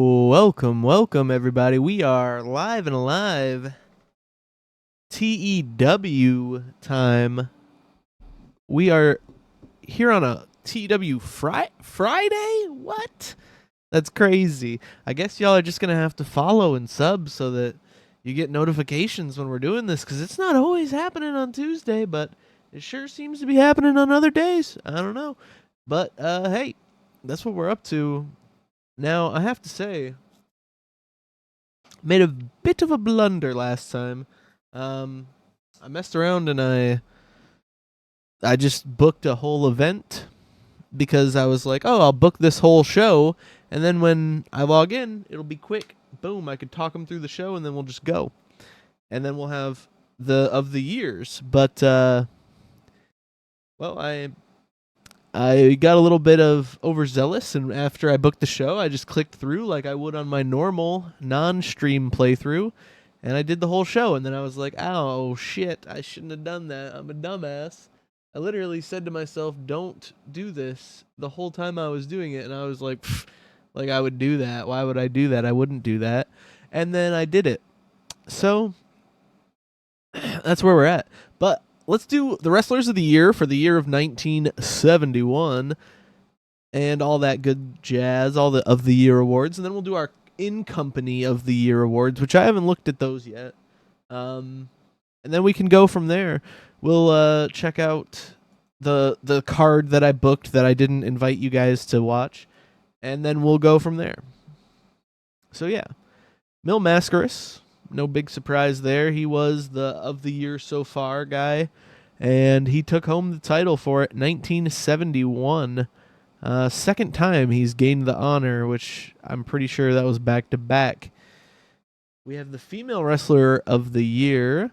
Welcome everybody. We are live and alive. TEW time. We are here on a TEW Friday? What? That's crazy. I guess y'all are just going to have to follow and sub so that you get notifications when we're doing this, because it's not always happening on Tuesday, but it sure seems to be happening on other days. I don't know. But hey, that's what we're up to. Now, I have to say, made a bit of a blunder last time. I messed around and I just booked a whole event because I was like, oh, I'll book this whole show, and then when I log in, it'll be quick. Boom, I could talk them through the show, and then we'll just go, and then we'll have the of the years. But well, I got a little bit of overzealous, and after I booked the show, I just clicked through like I would on my normal non-stream playthrough, and I did the whole show. And then I was like, "Oh shit, I shouldn't have done that. I'm a dumbass." I literally said to myself, "Don't do this." The whole time I was doing it, and I was like, "Like I would do that. Why would I do that? I wouldn't do that." And then I did it. So that's where we're at. But let's do the wrestlers of the year for the year of 1971 and all that good jazz, all the of the year awards, and then we'll do our in company of the year awards, which I haven't looked at those yet. And then we can go from there. We'll check out the card that I booked that I didn't invite you guys to watch, and then we'll go from there. So yeah, Mil Mascaris, no big surprise there. He was the of the year so far guy, and he took home the title for it, 1971. Second time he's gained the honor, which I'm pretty sure that was back to back. We have the female wrestler of the year.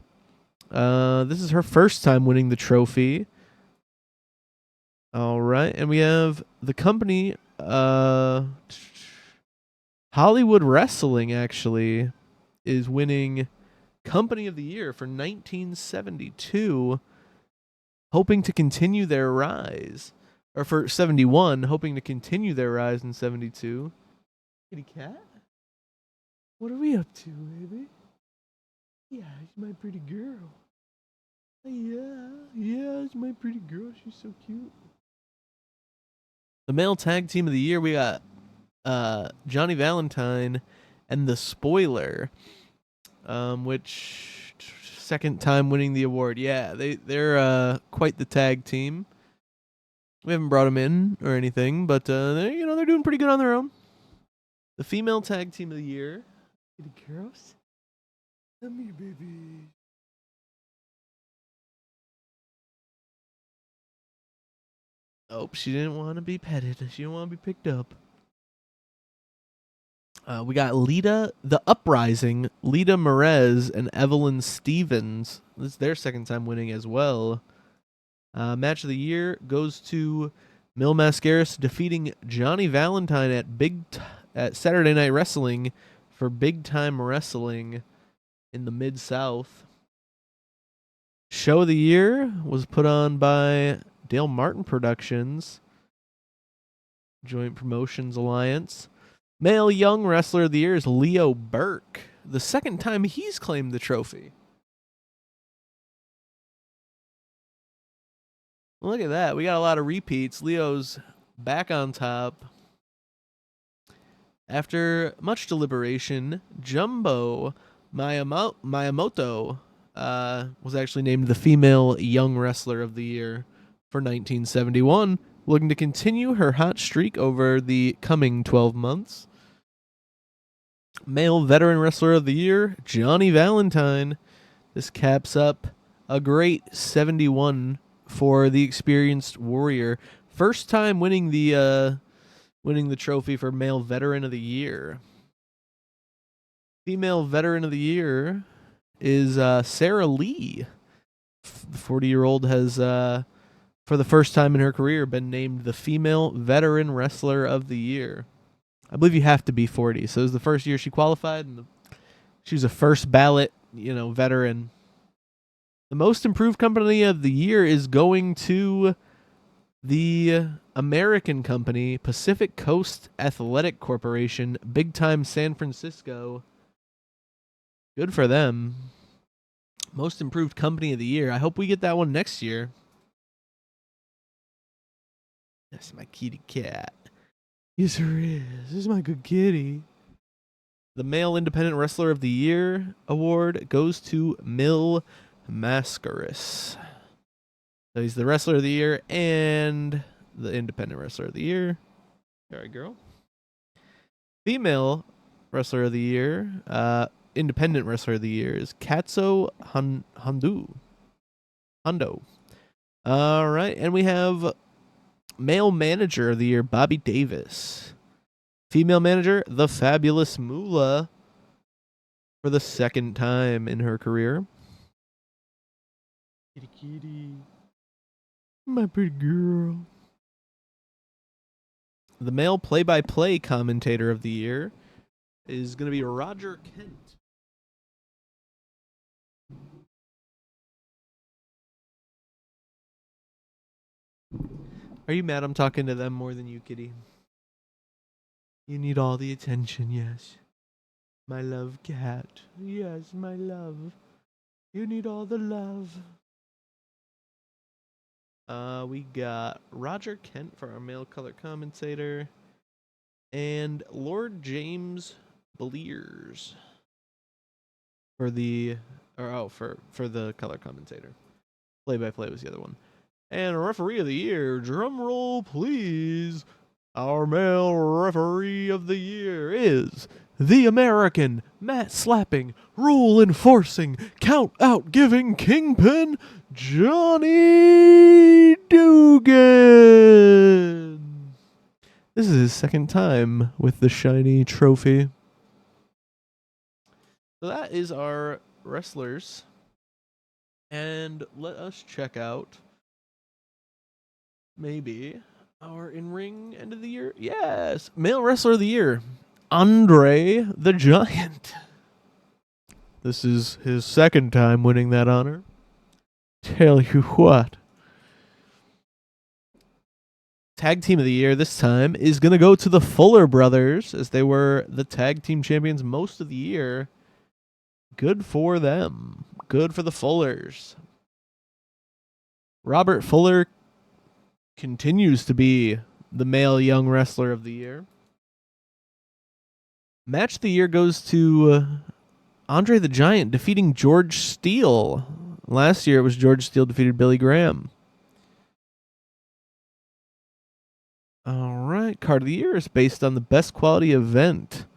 This is her first time winning the trophy. All right, and we have the company, Hollywood Wrestling, actually, is winning Company of the Year for 1972, hoping to continue their rise. Or for 71, hoping to continue their rise in 72. Kitty cat? What are we up to, baby? Yeah, she's my pretty girl. Yeah, it's my pretty girl. She's so cute. The male tag team of the year, we got Johnny Valentine and the Spoiler, which second time winning the award. Yeah, they're quite the tag team. We haven't brought them in or anything, but they're doing pretty good on their own. The female tag team of the year, Kitty girls, come here, baby. Oh, she didn't want to be petted. She didn't want to be picked up. We got Lita, the Uprising, Lita Merez, and Evelyn Stevens. This is their second time winning as well. Match of the year goes to Mil Mascaris defeating Johnny Valentine at Saturday Night Wrestling for Big Time Wrestling in the Mid-South. Show of the year was put on by Dale Martin Productions, Joint Promotions Alliance. Male Young Wrestler of the Year is Leo Burke, the second time he's claimed the trophy. Look at that. We got a lot of repeats. Leo's back on top. After much deliberation, Jumbo Miyamoto was actually named the Female Young Wrestler of the Year for 1971, looking to continue her hot streak over the coming 12 months. Male Veteran Wrestler of the Year, Johnny Valentine. This caps up a great 71 for the experienced Warrior. First time winning the trophy for Male Veteran of the Year. Female Veteran of the Year is Sarah Lee. The 40-year-old has, for the first time in her career, been named the Female Veteran Wrestler of the Year. I believe you have to be 40. So it was the first year she qualified, and she was a first ballot, veteran. The most improved company of the year is going to The American company, Pacific Coast Athletic Corporation, big time San Francisco. Good for them. Most improved company of the year. I hope we get that one next year. That's my kitty cat. Yes, there is. This is my good kitty. The Male Independent Wrestler of the Year award goes to Mil Mascaris. So he's the Wrestler of the Year and the Independent Wrestler of the Year. All right, girl. Female Wrestler of the Year, Independent Wrestler of the Year is Katso Hondo. All right, and we have Male Manager of the Year, Bobby Davis. Female Manager, the Fabulous Moolah, for the second time in her career. Kitty, kitty. My pretty girl. The Male Play-by-Play Commentator of the Year is going to be Roger Kent. Are you mad I'm talking to them more than you, kitty? You need all the attention, yes. My love cat. Yes, my love. You need all the love. We got Roger Kent for our male color commentator. And Lord James Beliers for the for the color commentator. Play-by-play was the other one. And referee of the year, drum roll please. Our male referee of the year is the American, mat slapping, rule enforcing, count out giving kingpin, Johnny Dugan. This is his second time with the shiny trophy. So that is our wrestlers. And let us check out maybe our in-ring end of the year. Yes, male wrestler of the year, Andre the Giant. This is his second time winning that honor. Tell you what. Tag team of the year this time is going to go to the Fuller brothers, as they were the tag team champions most of the year. Good for them. Good for the Fullers. Robert Fuller continues to be the male young wrestler of the year. Match of the year goes to Andre the Giant defeating George Steele. Last year it was George Steele defeated Billy Graham. All right, card of the year is based on the best quality event.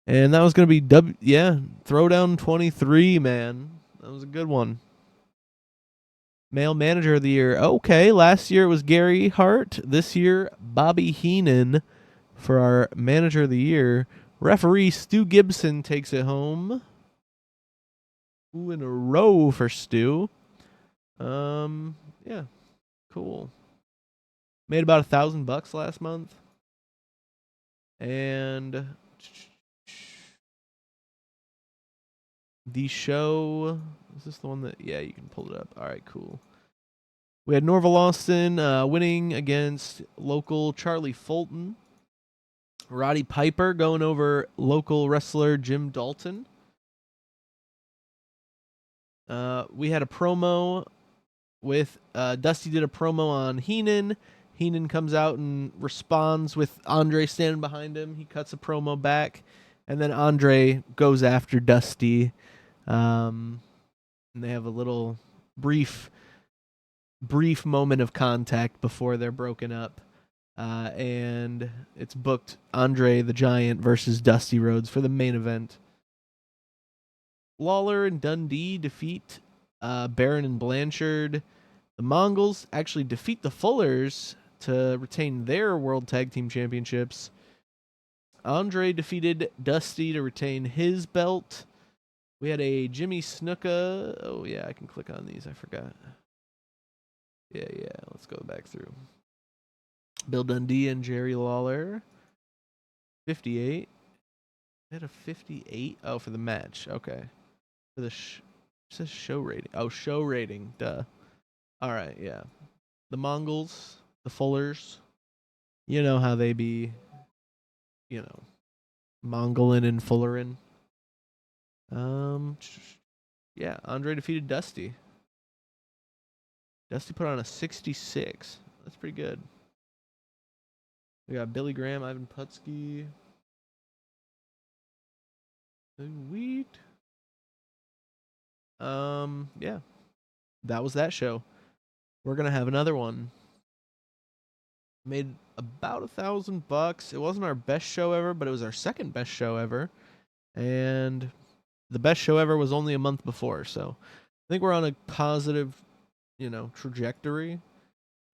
And that was going to be Throwdown 23, man. That was a good one. Male Manager of the Year. Okay, last year it was Gary Hart. This year, Bobby Heenan for our Manager of the Year. Referee Stu Gibson takes it home. 2 in a row for Stu. Yeah, cool. Made about $1,000 last month. And the show, is this the one that, yeah, you can pull it up. All right, cool. We had Norval Austin winning against local Charlie Fulton. Roddy Piper going over local wrestler Jim Dalton. We had a promo with Dusty did a promo on Heenan. Heenan comes out and responds with Andre standing behind him. He cuts a promo back, and then Andre goes after Dusty. And they have a little brief moment of contact before they're broken up. And it's booked Andre the Giant versus Dusty Rhodes for the main event. Lawler and Dundee defeat Baron and Blanchard. The Mongols actually defeat the Fullers to retain their World Tag Team Championships. Andre defeated Dusty to retain his belt. We had a Jimmy Snuka. Oh, yeah, I can click on these. I forgot. Yeah, let's go back through. Bill Dundee and Jerry Lawler. 58. They had a 58? Oh, for the match. Okay. For the it says show rating. Oh, show rating. Duh. All right, yeah. The Mongols the Fullers. You know how they be, you know, Mongolin and Fullerin. Um, yeah, Andre defeated Dusty. Dusty put on a 66. That's pretty good. We got Billy Graham, Ivan Putski. Sweet. Yeah, that was that show. We're gonna have another one. Made about $1,000. It wasn't our best show ever, but it was our second best show ever, and the best show ever was only a month before. So I think we're on a positive, trajectory.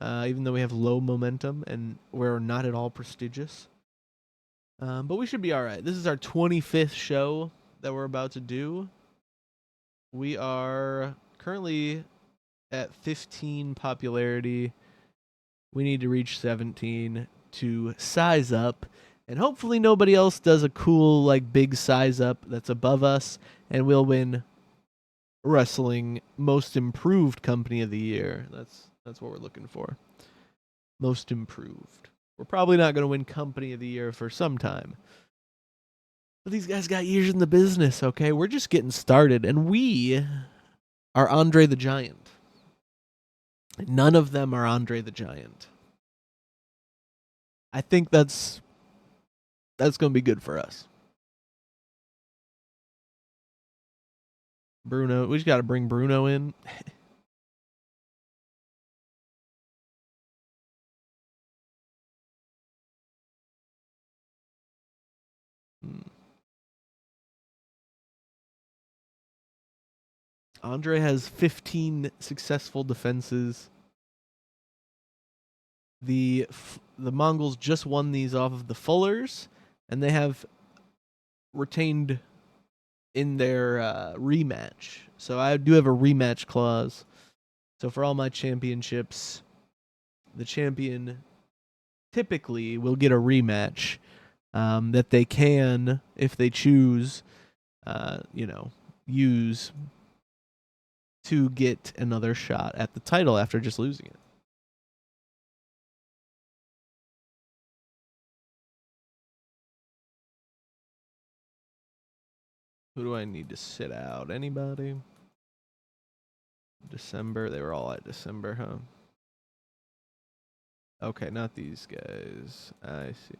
Even though we have low momentum and we're not at all prestigious, but we should be all right. This is our 25th show that we're about to do. We are currently at 15 popularity. We need to reach 17 to size up. And hopefully nobody else does a cool, like, big size up that's above us. And we'll win Wrestling Most Improved Company of the Year. That's what we're looking for. Most Improved. We're probably not going to win Company of the Year for some time. But these guys got years in the business, okay? We're just getting started. And we are Andre the Giant. None of them are Andre the Giant. I think that's going to be good for us. Bruno, we just got to bring Bruno in. Andre has 15 successful defenses. The Mongols just won these off of the Fullers, and they have retained in their rematch. So I do have a rematch clause. So for all my championships, the champion typically will get a rematch that they can, if they choose, use to get another shot at the title after just losing it. Who do I need to sit out? Anybody? December. They were all at December, huh? Okay, not these guys. I see.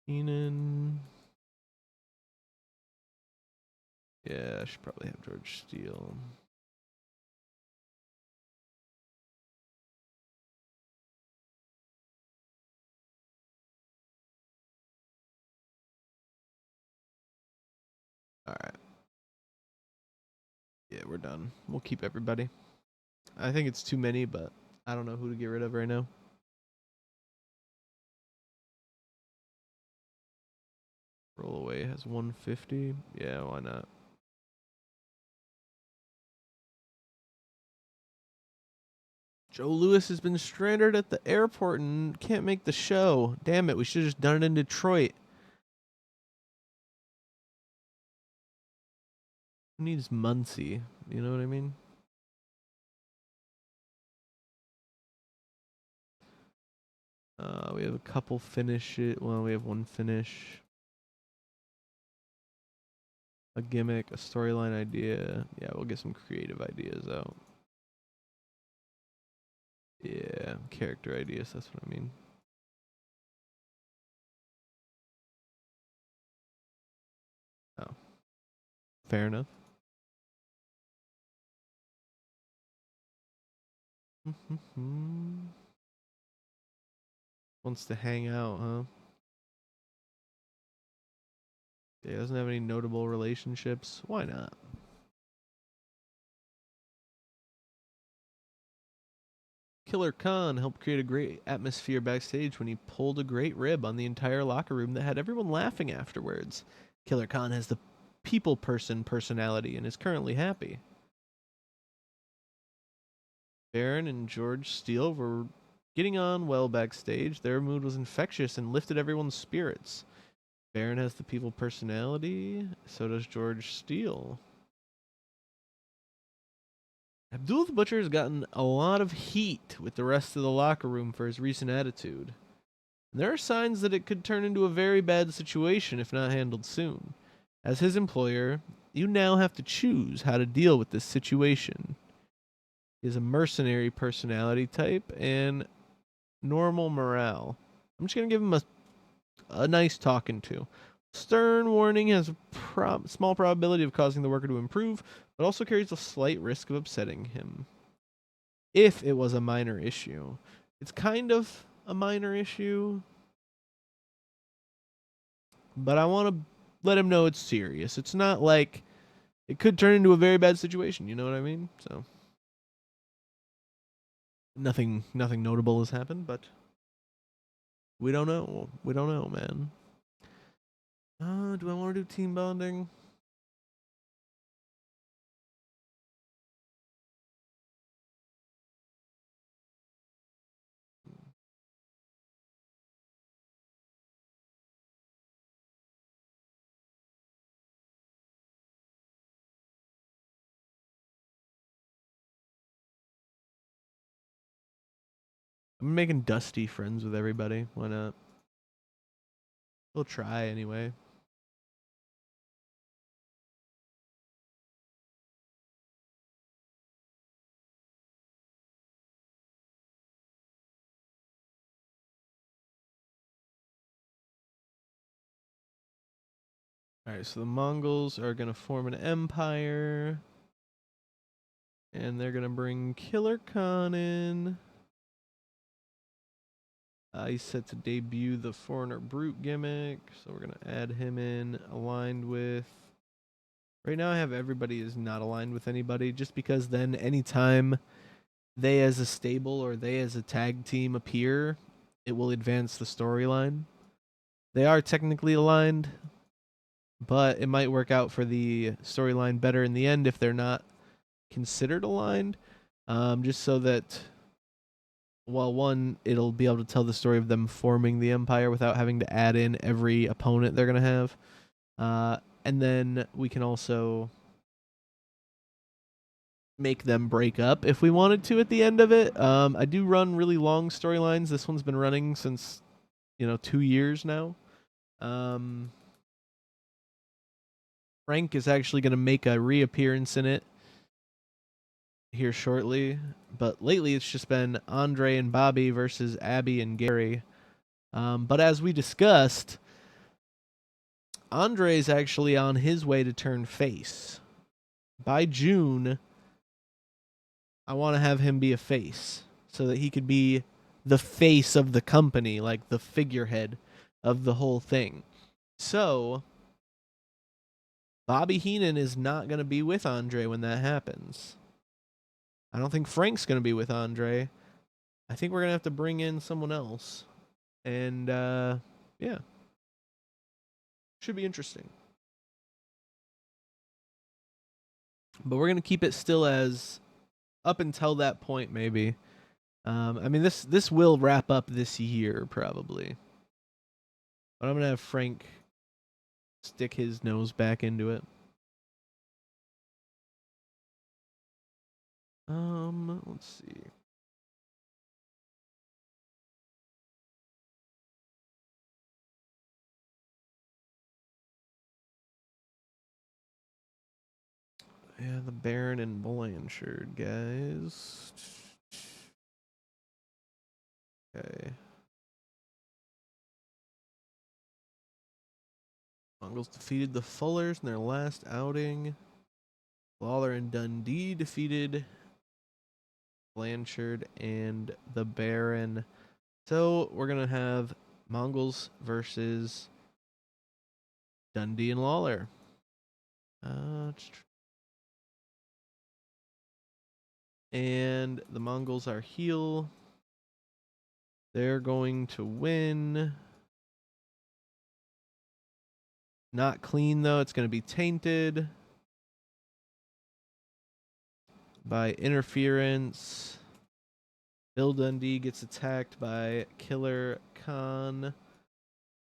Keenan. Yeah, I should probably have George Steele. All right. Yeah, we're done. We'll keep everybody. I think it's too many, but I don't know who to get rid of right now. Roll away has 150. Yeah, why not? Joe Louis has been stranded at the airport and can't make the show. Damn it, we should have just done it in Detroit. Who needs Muncie? You know what I mean? We have a couple finish it. Well, we have one finish. A gimmick, a storyline idea. Yeah, we'll get some creative ideas out. Yeah, character ideas, that's what I mean. Oh. Fair enough. Wants to hang out, huh? Yeah, doesn't have any notable relationships. Why not? Killer Khan helped create a great atmosphere backstage when he pulled a great rib on the entire locker room that had everyone laughing afterwards. Killer Khan has the people person personality and is currently happy. Baron and George Steele were getting on well backstage. Their mood was infectious and lifted everyone's spirits. Baron has the people personality. So does George Steele. Abdul the Butcher has gotten a lot of heat with the rest of the locker room for his recent attitude. There are signs that it could turn into a very bad situation if not handled soon. As his employer, you now have to choose how to deal with this situation. He is a mercenary personality type and normal morale. I'm just going to give him a nice talking to. Stern warning has a small probability of causing the worker to improve, but also carries a slight risk of upsetting him. If it was a minor issue. It's kind of a minor issue, but I want to let him know it's serious. It's not like it could turn into a very bad situation, you know what I mean? So nothing notable has happened, but we don't know. We don't know, man. Do I want to do team bonding? I'm making Dusty friends with everybody. Why not? We'll try anyway. Alright, so the Mongols are going to form an empire. And they're going to bring Killer Khan in. He's set to debut the Foreigner Brute gimmick. So we're going to add him in, aligned with... Right now I have everybody is not aligned with anybody, just because then anytime they as a stable or they as a tag team appear, it will advance the storyline. They are technically aligned, but it might work out for the storyline better in the end if they're not considered aligned. Just so that, well, one, it'll be able to tell the story of them forming the empire without having to add in every opponent they're going to have. And then we can also make them break up if we wanted to at the end of it. I do run really long storylines. This one's been running since, 2 years now. Frank is actually going to make a reappearance in it here shortly, but lately it's just been Andre and Bobby versus Abby and Gary. But as we discussed, Andre's actually on his way to turn face. By June, I want to have him be a face so that he could be the face of the company, like the figurehead of the whole thing. So, Bobby Heenan is not going to be with Andre when that happens. I don't think Frank's going to be with Andre. I think we're going to have to bring in someone else. And, yeah. Should be interesting. But we're going to keep it still as up until that point, maybe. I mean, this will wrap up this year, probably. But I'm going to have Frank stick his nose back into it. Let's see. Yeah, the Baron and Blanchard, guys. Okay. Mongols defeated the Fullers in their last outing. Lawler and Dundee defeated Blanchard and the Baron. So we're going to have Mongols versus Dundee and Lawler. And the Mongols are heel. They're going to win. Not clean, though. It's going to be tainted by interference. Bill Dundee gets attacked by Killer Khan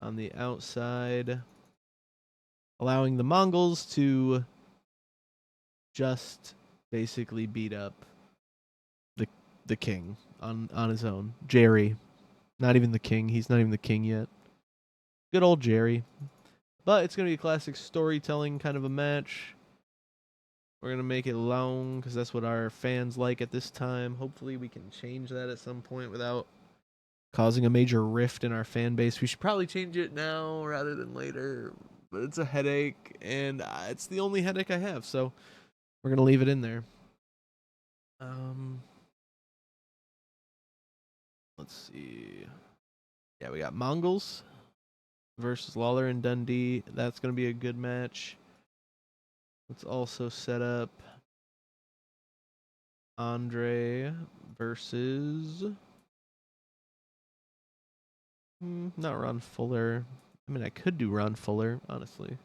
on the outside, allowing the Mongols to just basically beat up the king on his own. Jerry, not even the king. He's not even the king yet. Good old Jerry. But it's gonna be a classic storytelling kind of a match. We're gonna make it long because that's what our fans like at this time. Hopefully, we can change that at some point without causing a major rift in our fan base. We should probably change it now rather than later. But it's a headache, and it's the only headache I have, so we're gonna leave it in there. Um, let's see. Yeah, we got Mongols versus Lawler and Dundee. That's gonna be a good match. Let's also set up Andre versus not Ron Fuller. I mean, I could do Ron Fuller, honestly.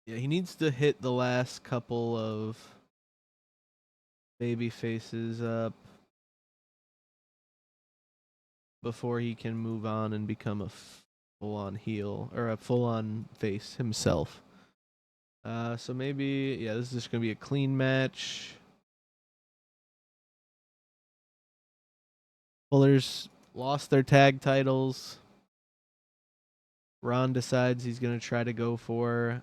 Yeah, he needs to hit the last couple of baby faces up before he can move on and become a full-on heel or a full-on face himself. So maybe this is just gonna be a clean match. Fuller's lost their tag titles. Ron decides he's gonna try to go for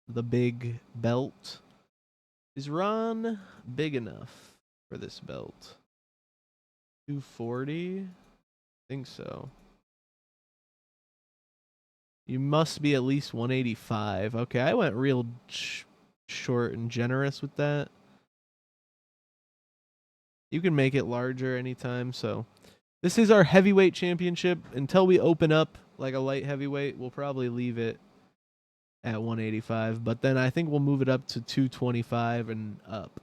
the big belt. Is Ron big enough for this belt? 240? I think so. You must be at least 185. Okay, I went real short and generous with that. You can make it larger anytime, so this is our heavyweight championship. Until we open up like a light heavyweight, we'll probably leave it at 185, but then I think we'll move it up to 225 and up.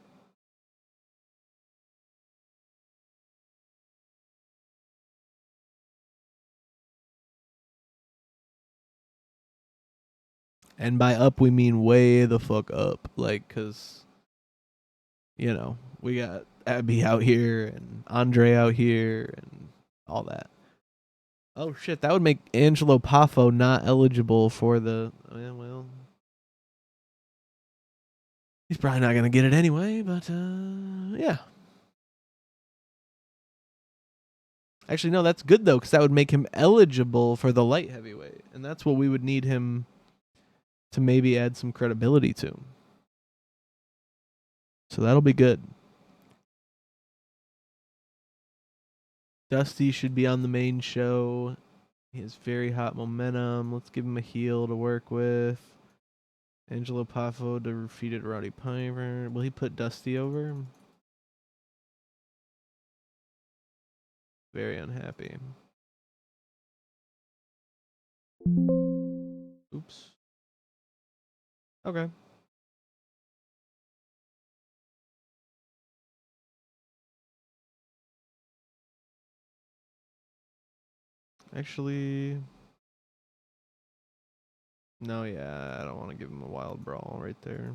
And by up, we mean way the fuck up. Like, because, we got Abby out here and Andre out here and all that. Oh, shit. That would make Angelo Poffo not eligible for the. Well, he's probably not going to get it anyway, but yeah. Actually, no, that's good, though, because that would make him eligible for the light heavyweight. And that's what we would need him to maybe add some credibility to. So that'll be good. Dusty should be on the main show. He has very hot momentum. Let's give him a heel to work with. Angelo Poffo defeated Roddy Piper. Will he put Dusty over? Very unhappy. Oops. Okay. Actually, no, yeah, I don't want to give him a wild brawl right there.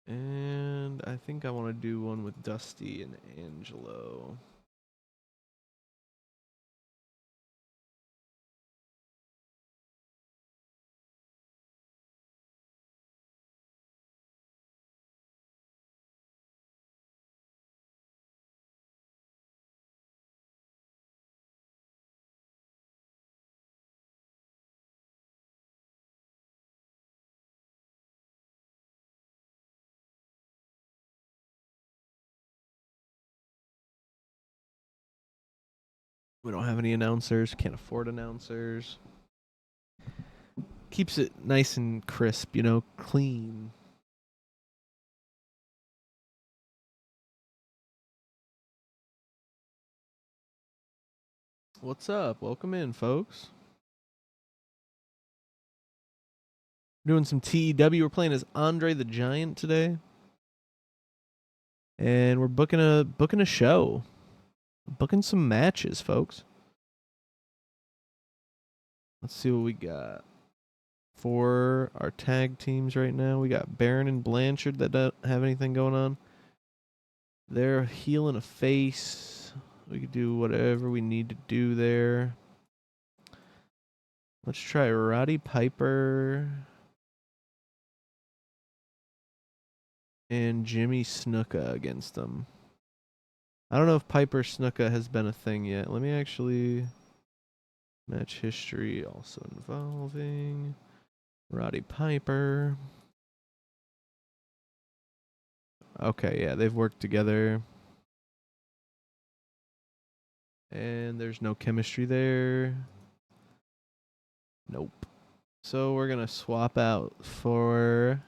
And I think I want to do one with Dusty and Angelo. We don't have any announcers. Can't afford announcers. Keeps it nice and crisp, clean. What's up? Welcome in, folks. Doing some TEW. We're playing as Andre the Giant today, and we're booking a show, booking some matches, folks. Let's see what we got for our tag teams right now. We got Baron and Blanchard that don't have anything going on. They're heel and a face. We could do whatever we need to do there. Let's try Roddy Piper and Jimmy Snuka against them. I don't know if Piper Snuka has been a thing yet. Let me actually... Match history also involving Roddy Piper. Okay, yeah, they've worked together. And there's no chemistry there. Nope. So we're going to swap out for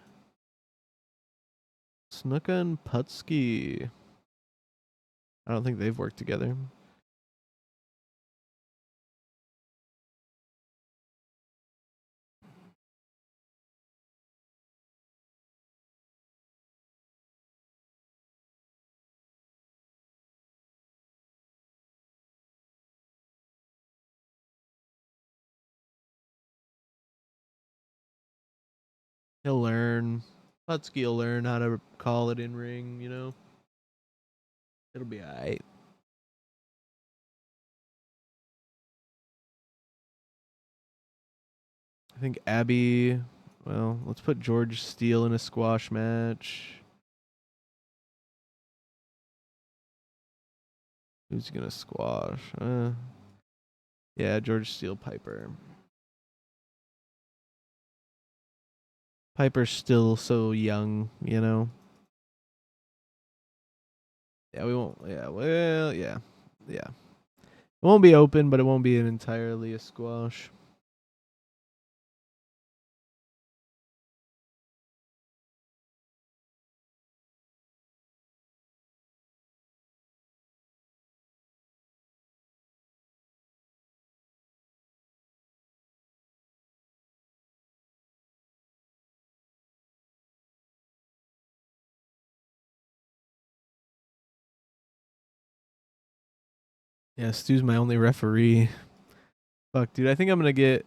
Snuka and Putski. I don't think they've worked together. He'll learn. Putski will learn how to call it in ring, you know? It'll be alright. I think Abby... Well, let's put George Steele in a squash match. Who's gonna squash? Yeah, George Steele Piper. Piper's still so young, you know. Yeah, we won't. Yeah, well, yeah, yeah. It won't be open, but it won't be an entirely a squash. Yeah, Stu's my only referee. Fuck, dude. I think I'm gonna get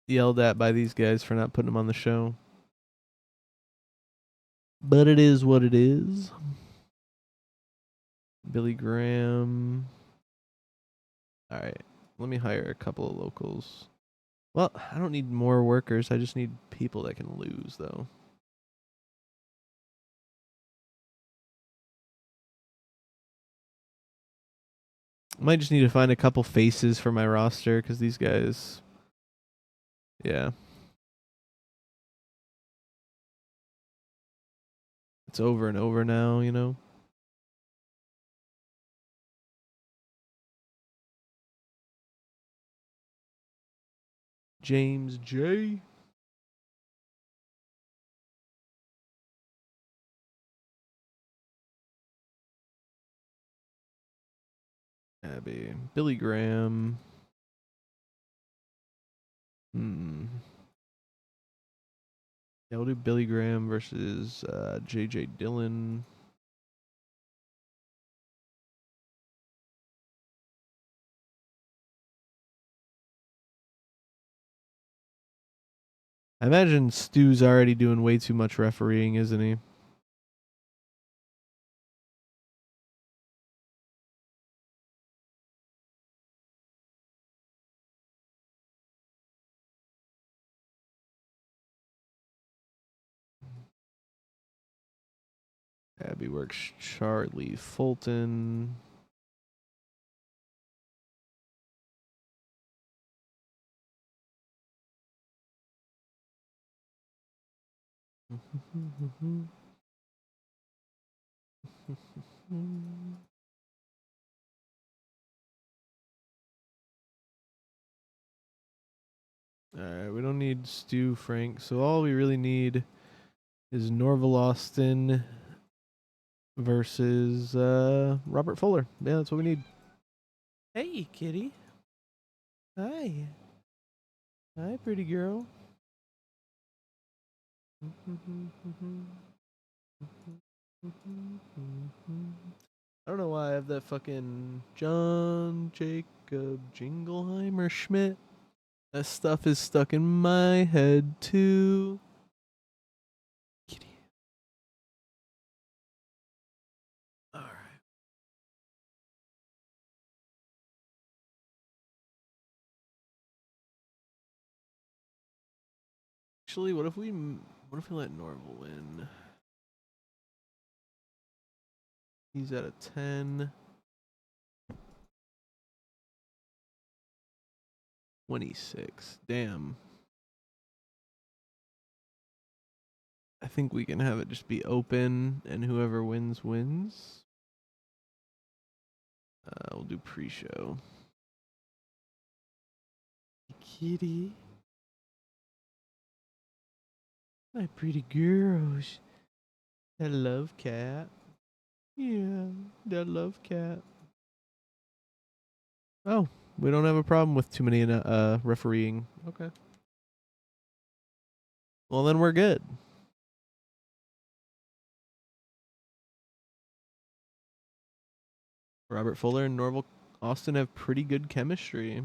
yelled at by these guys for not putting him on the show. But it is what it is. Billy Graham. All right, let me hire a couple of locals. Well, I don't need more workers. I just need people that can lose, though. I might just need to find a couple faces for my roster because these guys, yeah, it's over and over now, you know. James J. Abby. Billy Graham. Yeah, we'll do Billy Graham versus JJ Dillon. I imagine Stu's already doing way too much refereeing, isn't he? Abby works Charlie Fulton. Alright, we don't need Stu Frank, so all we really need is Norval Austin versus Robert Fuller. Yeah, that's what we need. Hey, kitty. Hi. Hi, pretty girl. I don't know why I have that fucking John Jacob Jingleheimer Schmidt. That stuff is stuck in my head too. Kitty. All right. Actually, what if we let Norval win? He's at a 10. 26. Damn. I think we can have it just be open and whoever wins wins. We'll do pre-show. Kitty. My pretty girls. That love cat. Yeah, that love cat. Oh, we don't have a problem with too many refereeing. Okay. Well, then we're good. Robert Fuller and Norval Austin have pretty good chemistry.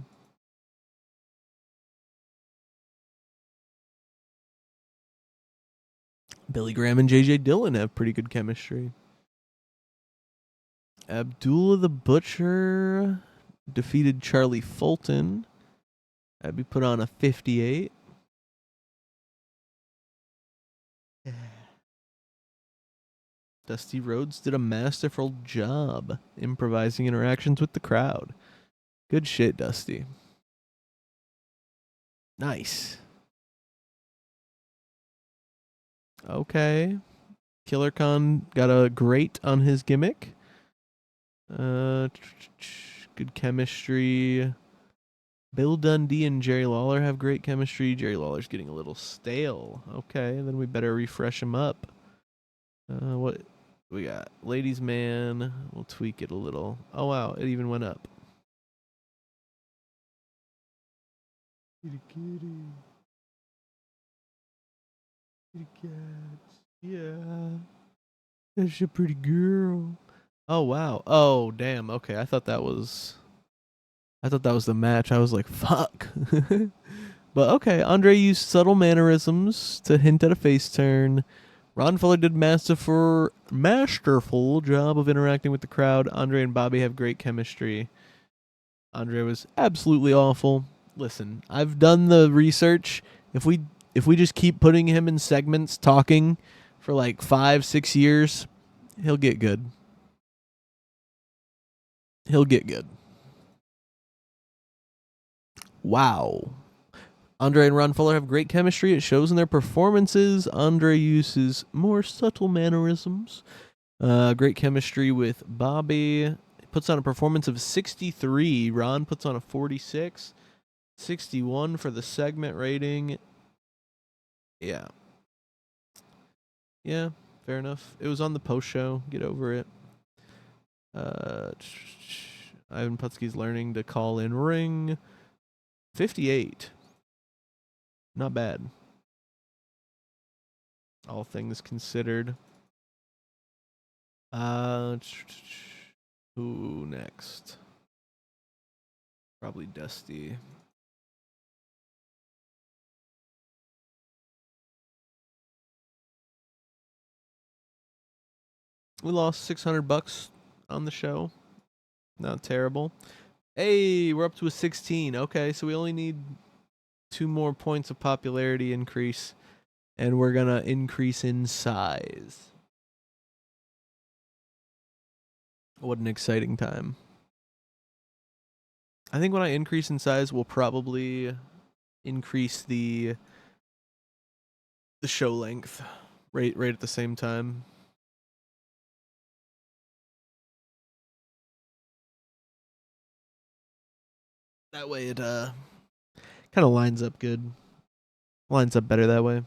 Billy Graham and JJ Dillon have pretty good chemistry. Abdullah the Butcher defeated Charlie Fulton. That'd be put on a 58. Dusty Rhodes did a masterful job improvising interactions with the crowd. Good shit, Dusty. Nice. Okay. Killer Khan got a great on his gimmick. Good chemistry. Bill Dundee and Jerry Lawler have great chemistry. Jerry Lawler's getting a little stale. Okay, then we better refresh him up. What we got? Ladies Man. We'll tweak it a little. Oh wow, it even went up. Kitty kitty. Kitty cats. Yeah. That's a pretty girl. Oh wow. Oh damn. Okay, I thought that was the match. I was like, fuck. But okay, Andre used subtle mannerisms to hint at a face turn. Ron Fuller did masterful job of interacting with the crowd. Andre and Bobby have great chemistry. Andre was absolutely awful. Listen, I've done the research. If we just keep putting him in segments talking for like 5-6 years, he'll get good. He'll get good. Wow. Andre and Ron Fuller have great chemistry. It shows in their performances. Andre uses more subtle mannerisms. Great chemistry with Bobby. He puts on a performance of 63. Ron puts on a 46. 61 for the segment rating. Yeah. Yeah, fair enough. It was on the post show. Get over it. Ivan Putski's learning to call in ring. 58. Not bad. All things considered. Who next? Probably Dusty. We lost $600 on the show. Not terrible. Hey, we're up to a 16. Okay, so we only need 2 more points of popularity increase, and we're gonna increase in size. What an exciting time. I think when I increase in size, we'll probably increase the show length right at the same time. That way it kind of lines up good. Lines up better that way.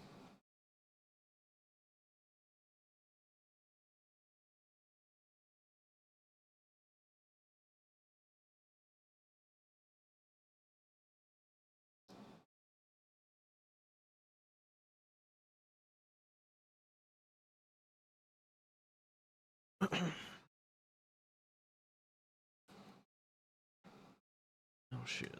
Oh shit.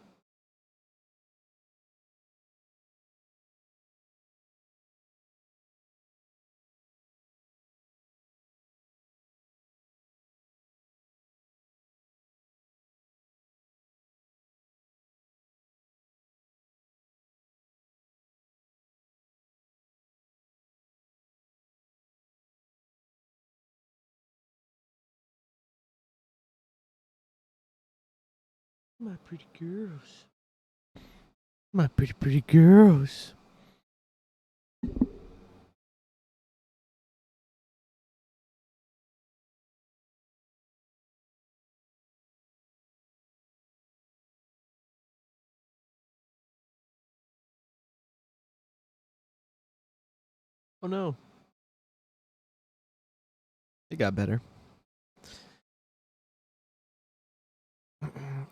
My pretty girls. My pretty girls. Oh no. It got better.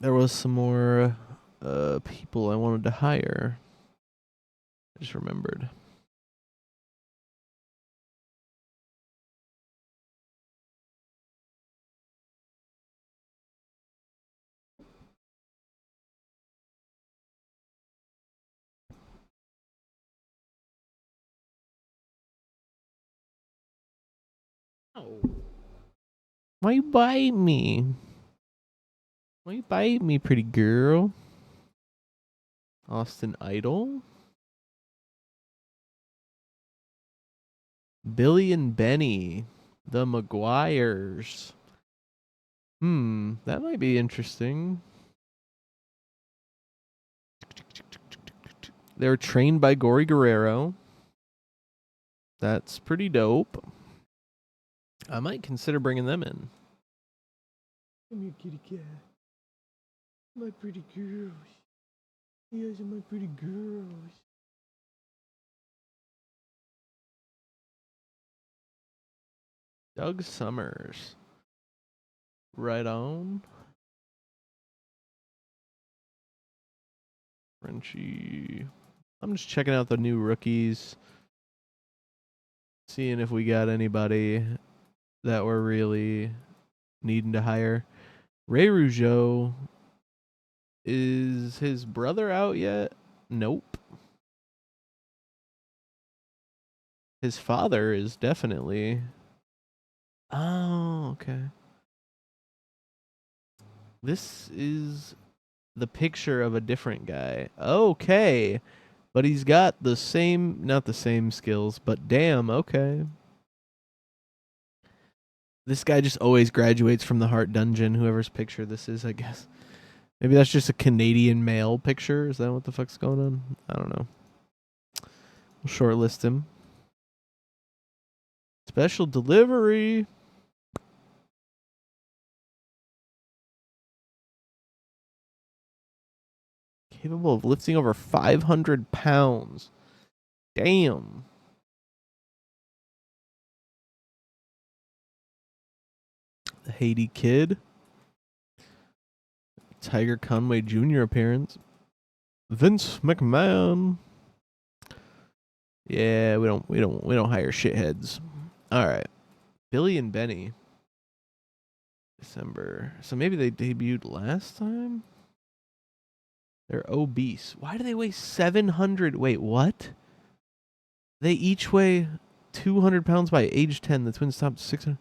There was some more people I wanted to hire. I just remembered. Oh. Why you bite me? Why you bite me, pretty girl? Austin Idol? Billy and Benny. The Maguires. That might be interesting. They were trained by Gory Guerrero. That's pretty dope. I might consider bringing them in. Come here, kitty cat. My pretty girls. You guys are my pretty girls. Doug Summers. Right on. Frenchie. I'm just checking out the new rookies. Seeing if we got anybody that we're really needing to hire. Ray Rougeau. Is his brother out yet? Nope. His father is definitely. Oh, okay. This is the picture of a different guy. Okay. But he's got the same, not the same skills, but damn, okay. This guy just always graduates from the Heart Dungeon, whoever's picture this is, I guess. Maybe that's just a Canadian male picture. Is that what the fuck's going on? I don't know. We'll shortlist him. Special delivery. Capable of lifting over 500 pounds. Damn. The Haiti Kid. Tiger Conway Jr. appearance. Vince McMahon. Yeah, we don't hire shitheads. All right. Billy and Benny. December. So maybe they debuted last time? They're obese. Why do they weigh 700? Wait, what? They each weigh 200 pounds by age 10. The twins topped 600.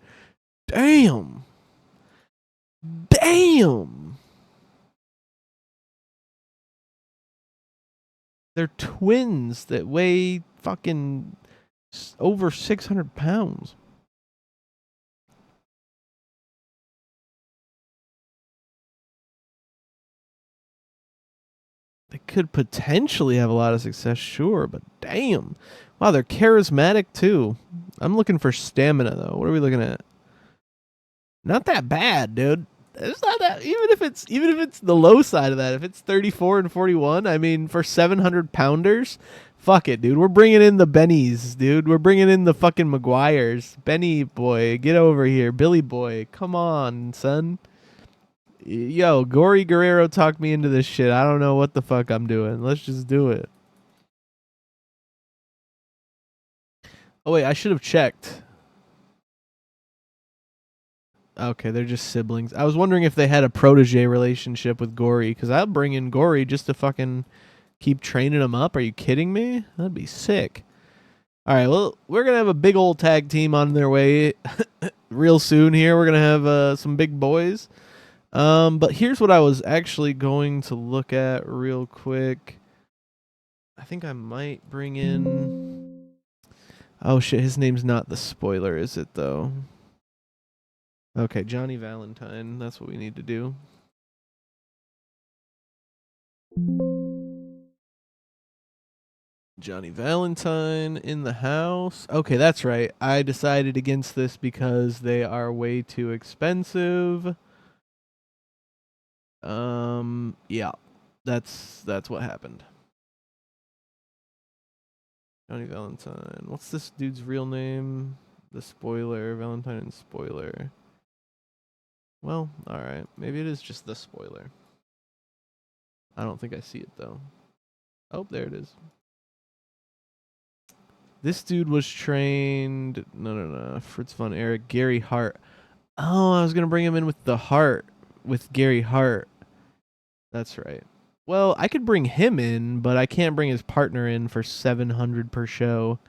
Damn. Damn. They're twins that weigh fucking over 600 pounds. They could potentially have a lot of success, sure, but damn. Wow, they're charismatic too. I'm looking for stamina though. What are we looking at? Not that bad, dude. It's not that even if it's the low side of that. If it's 34 and 41, I mean for 700 pounders, fuck it, dude. We're bringing in the Bennies, dude. We're bringing in the fucking Maguires. Benny boy, get over here. Billy boy, come on, son. Yo, Gory Guerrero talked me into this shit. I don't know what the fuck I'm doing. Let's just do it. Oh wait, I should have checked. Okay, they're just siblings. I was wondering if they had a protege relationship with Gory, because I'll bring in Gory just to fucking keep training him up. Are you kidding me? That'd be sick. All right, well, we're going to have a big old tag team on their way real soon here. We're going to have some big boys. But here's what I was actually going to look at real quick. I think I might bring in... Oh, shit, his name's not the spoiler, is it, though? Okay, Johnny Valentine. That's what we need to do. Johnny Valentine in the house. Okay, that's right. I decided against this because they are way too expensive. Yeah. That's what happened. Johnny Valentine. What's this dude's real name? The spoiler, Valentine and spoiler. Well, alright. Maybe it is just the spoiler. I don't think I see it though. Oh, there it is. This dude was trained. No. Fritz von Erich, Gary Hart. Oh, I was gonna bring him in with the Hart, with Gary Hart. That's right. Well, I could bring him in, but I can't bring his partner in for $700 per show,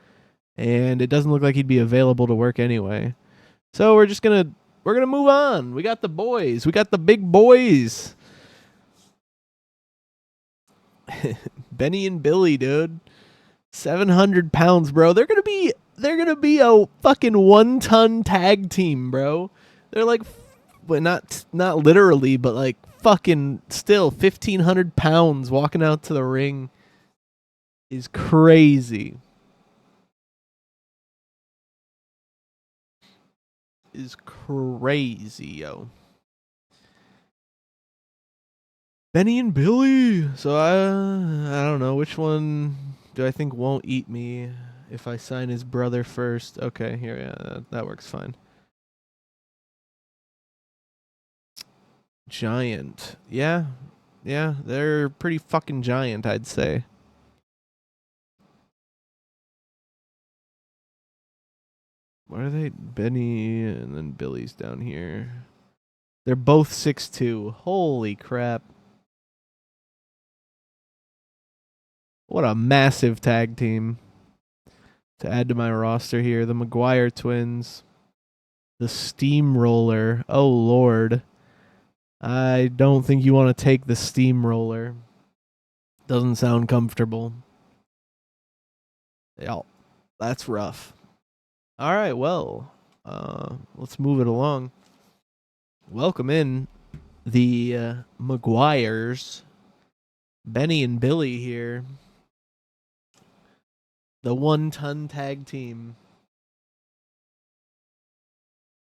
and it doesn't look like he'd be available to work anyway. So we're gonna move on. We got the boys. We got the big boys. Benny and Billy, dude. 700 pounds, bro. They're gonna be a fucking 1-ton tag team, bro. They're like, but not literally, but like fucking still 1,500 pounds walking out to the ring is crazy. Is crazy, yo. Benny and Billy. So I don't know which one do I think won't eat me if I sign his brother first. Okay, here, yeah, that works fine. Giant. Yeah, they're pretty fucking giant, I'd say. What are they? Benny and then Billy's down here. They're both 6'2". Holy crap. What a massive tag team to add to my roster here. The McGuire twins. The Steamroller. Oh, Lord. I don't think you want to take the Steamroller. Doesn't sound comfortable. Yeah, that's rough. All right, well, let's move it along. Welcome in the McGuires. Benny and Billy here. The 1-ton tag team.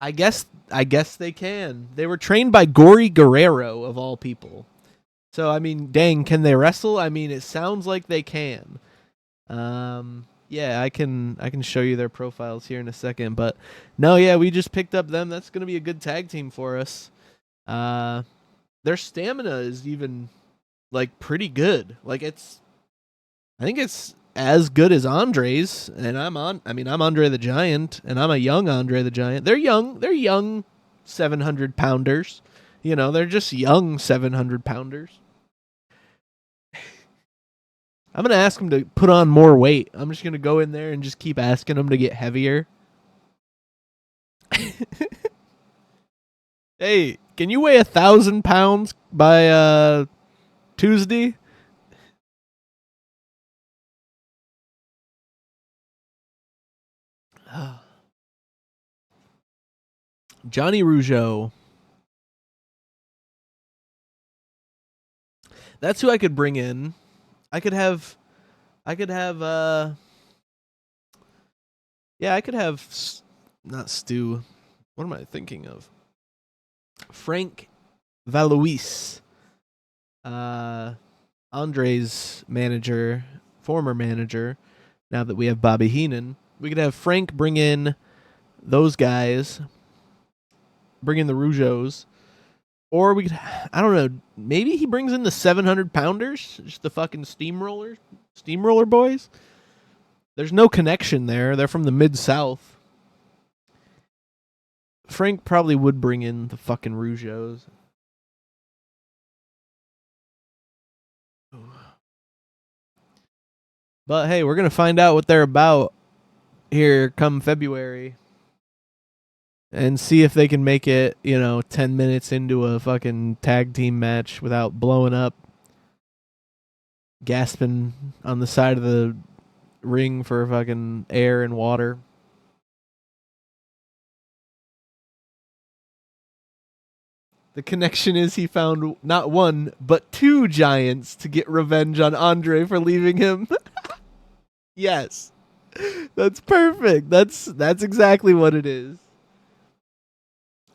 I guess they can. They were trained by Gory Guerrero of all people. So I mean, dang, can they wrestle? I mean, it sounds like they can. Yeah, I can show you their profiles here in a second, but no, yeah, we just picked up them. That's going to be a good tag team for us. Their stamina is even like pretty good. Like I think it's as good as Andre's, and I'm Andre the Giant, and I'm a young Andre the Giant. They're young 700 pounders. You know, they're just young 700 pounders. I'm going to ask them to put on more weight. I'm just going to go in there and just keep asking them to get heavier. Hey, can you weigh 1,000 pounds by Tuesday? Johnny Rougeau. That's who I could bring in. I could have not Stu. What am I thinking of? Frank Valois. Andre's manager, former manager, now that we have Bobby Heenan. We could have Frank bring in those guys, bring in the Rougeaus, or we could, I don't know, maybe he brings in the 700 pounders, just the fucking steamroller boys. There's no connection there. They're from the Mid-South. Frank probably would bring in the fucking Rougeos. But hey, we're gonna find out what they're about here come February, and see if they can make it, 10 minutes into a fucking tag team match without blowing up, gasping on the side of the ring for fucking air and water. The connection is he found not one, but two giants to get revenge on Andre for leaving him. Yes. That's perfect. That's exactly what it is.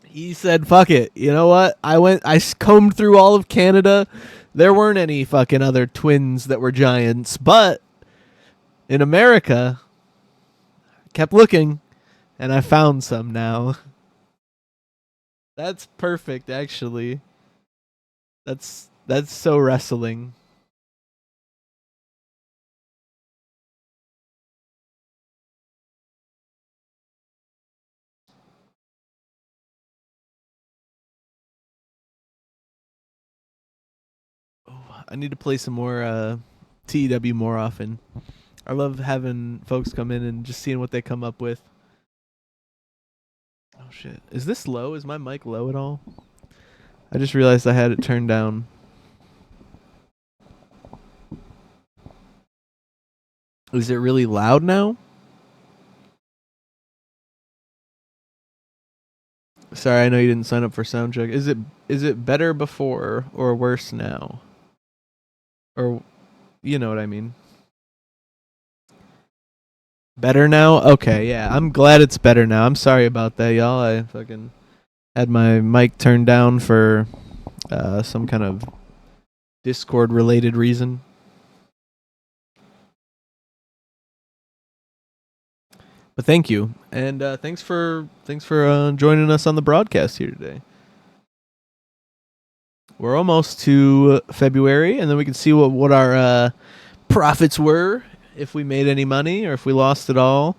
He said, fuck it. You know what? I combed through all of Canada. There weren't any fucking other twins that were giants, but in America, I kept looking and I found some now. That's perfect, actually. That's so wrestling. Oh, I need to play some more TEW more often. I love having folks come in and just seeing what they come up with. Oh shit. Is this low? Is my mic low at all? I just realized I had it turned down. Is it really loud now? Sorry, I know you didn't sign up for sound check. Is it better before or worse now? Or you know what I mean? Better now? Okay, yeah. I'm glad it's better now. I'm sorry about that, y'all. I fucking had my mic turned down for some kind of Discord related reason. But thank you, and thanks for joining us on the broadcast here today. We're almost to February, and then we can see what our profits were, if we made any money or if we lost it all,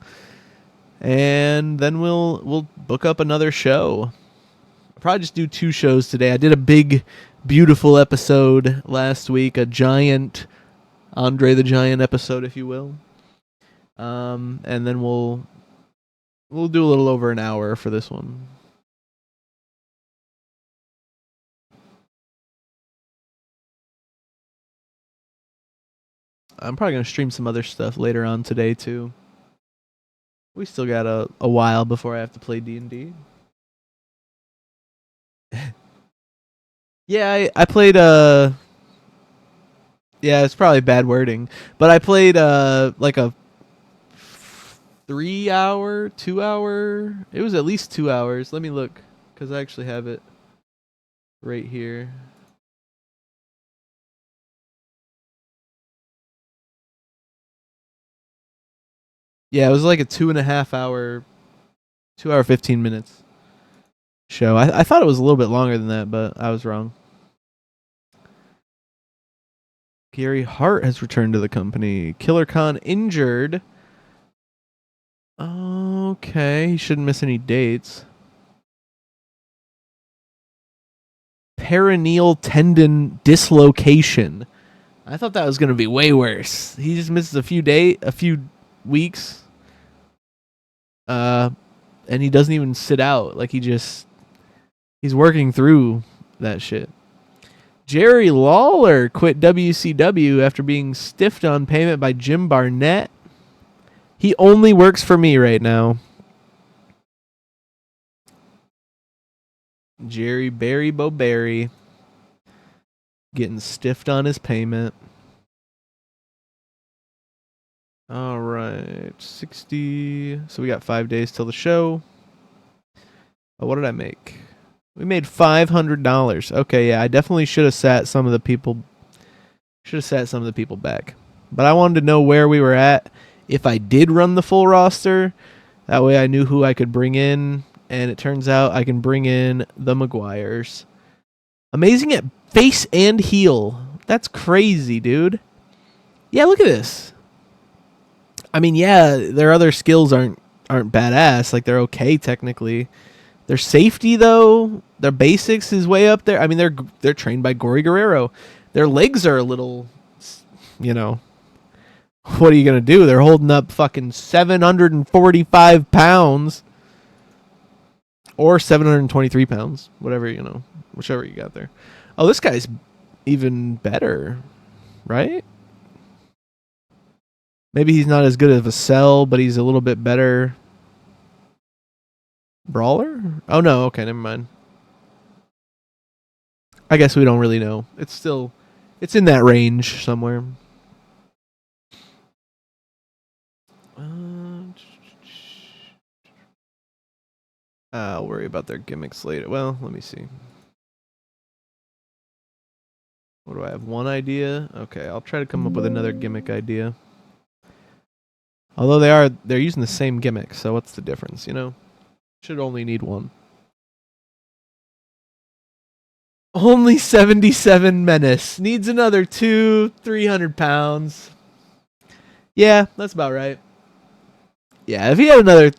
and then we'll book up another show. I'll probably just do 2 shows today. I did a big, beautiful episode last week, a giant Andre the Giant episode, if you will. And then we'll do a little over an hour for this one. I'm probably gonna stream some other stuff later on today too. We still got a while before I have to play D&D. Yeah, I played yeah, it's probably bad wording, but I played like a 3-hour, 2-hour. It was at least 2 hours. Let me look, because I actually have it right here. Yeah, it was like a 2.5 hour, 2 hour 15 minutes show. I thought it was a little bit longer than that, but I was wrong. Gary Hart has returned to the company. Killer Khan injured. Okay, he shouldn't miss any dates. Perineal tendon dislocation. I thought that was going to be way worse. He just misses a few weeks. And he doesn't even sit out. Like he's working through that shit. Jerry Lawler quit WCW after being stiffed on payment by Jim Barnett. He only works for me right now. Jerry Barry Boberry getting stiffed on his payment. All right, 60. So we got 5 days till the show. Oh, what did I make? We made $500. Okay, yeah, I definitely should have sat some of the people. Back, but I wanted to know where we were at if I did run the full roster. That way, I knew who I could bring in, and it turns out I can bring in the Maguires. Amazing at face and heel. That's crazy, dude. Yeah, look at this. I mean, yeah, their other skills aren't badass. Like they're okay technically, Their safety, though, their basics is way up there. I mean, they're trained by Gory Guerrero. Their legs are a little, you know, what are you going to do? They're holding up fucking 745 pounds or 723 pounds, whatever, you know, whichever you got there. Oh, this guy's even better, right? Maybe he's not as good of a sell, but he's a little bit better brawler? Oh, no. Okay, never mind. I guess we don't really know. It's in that range somewhere. I'll worry about their gimmicks later. Well, let me see. What do I have? One idea? Okay, I'll try to come up with another gimmick idea. Although they're using the same gimmick, so what's the difference, you know? Should only need one. Only 77 Menace. Needs another 300 pounds. Yeah, that's about right. Yeah, if he had another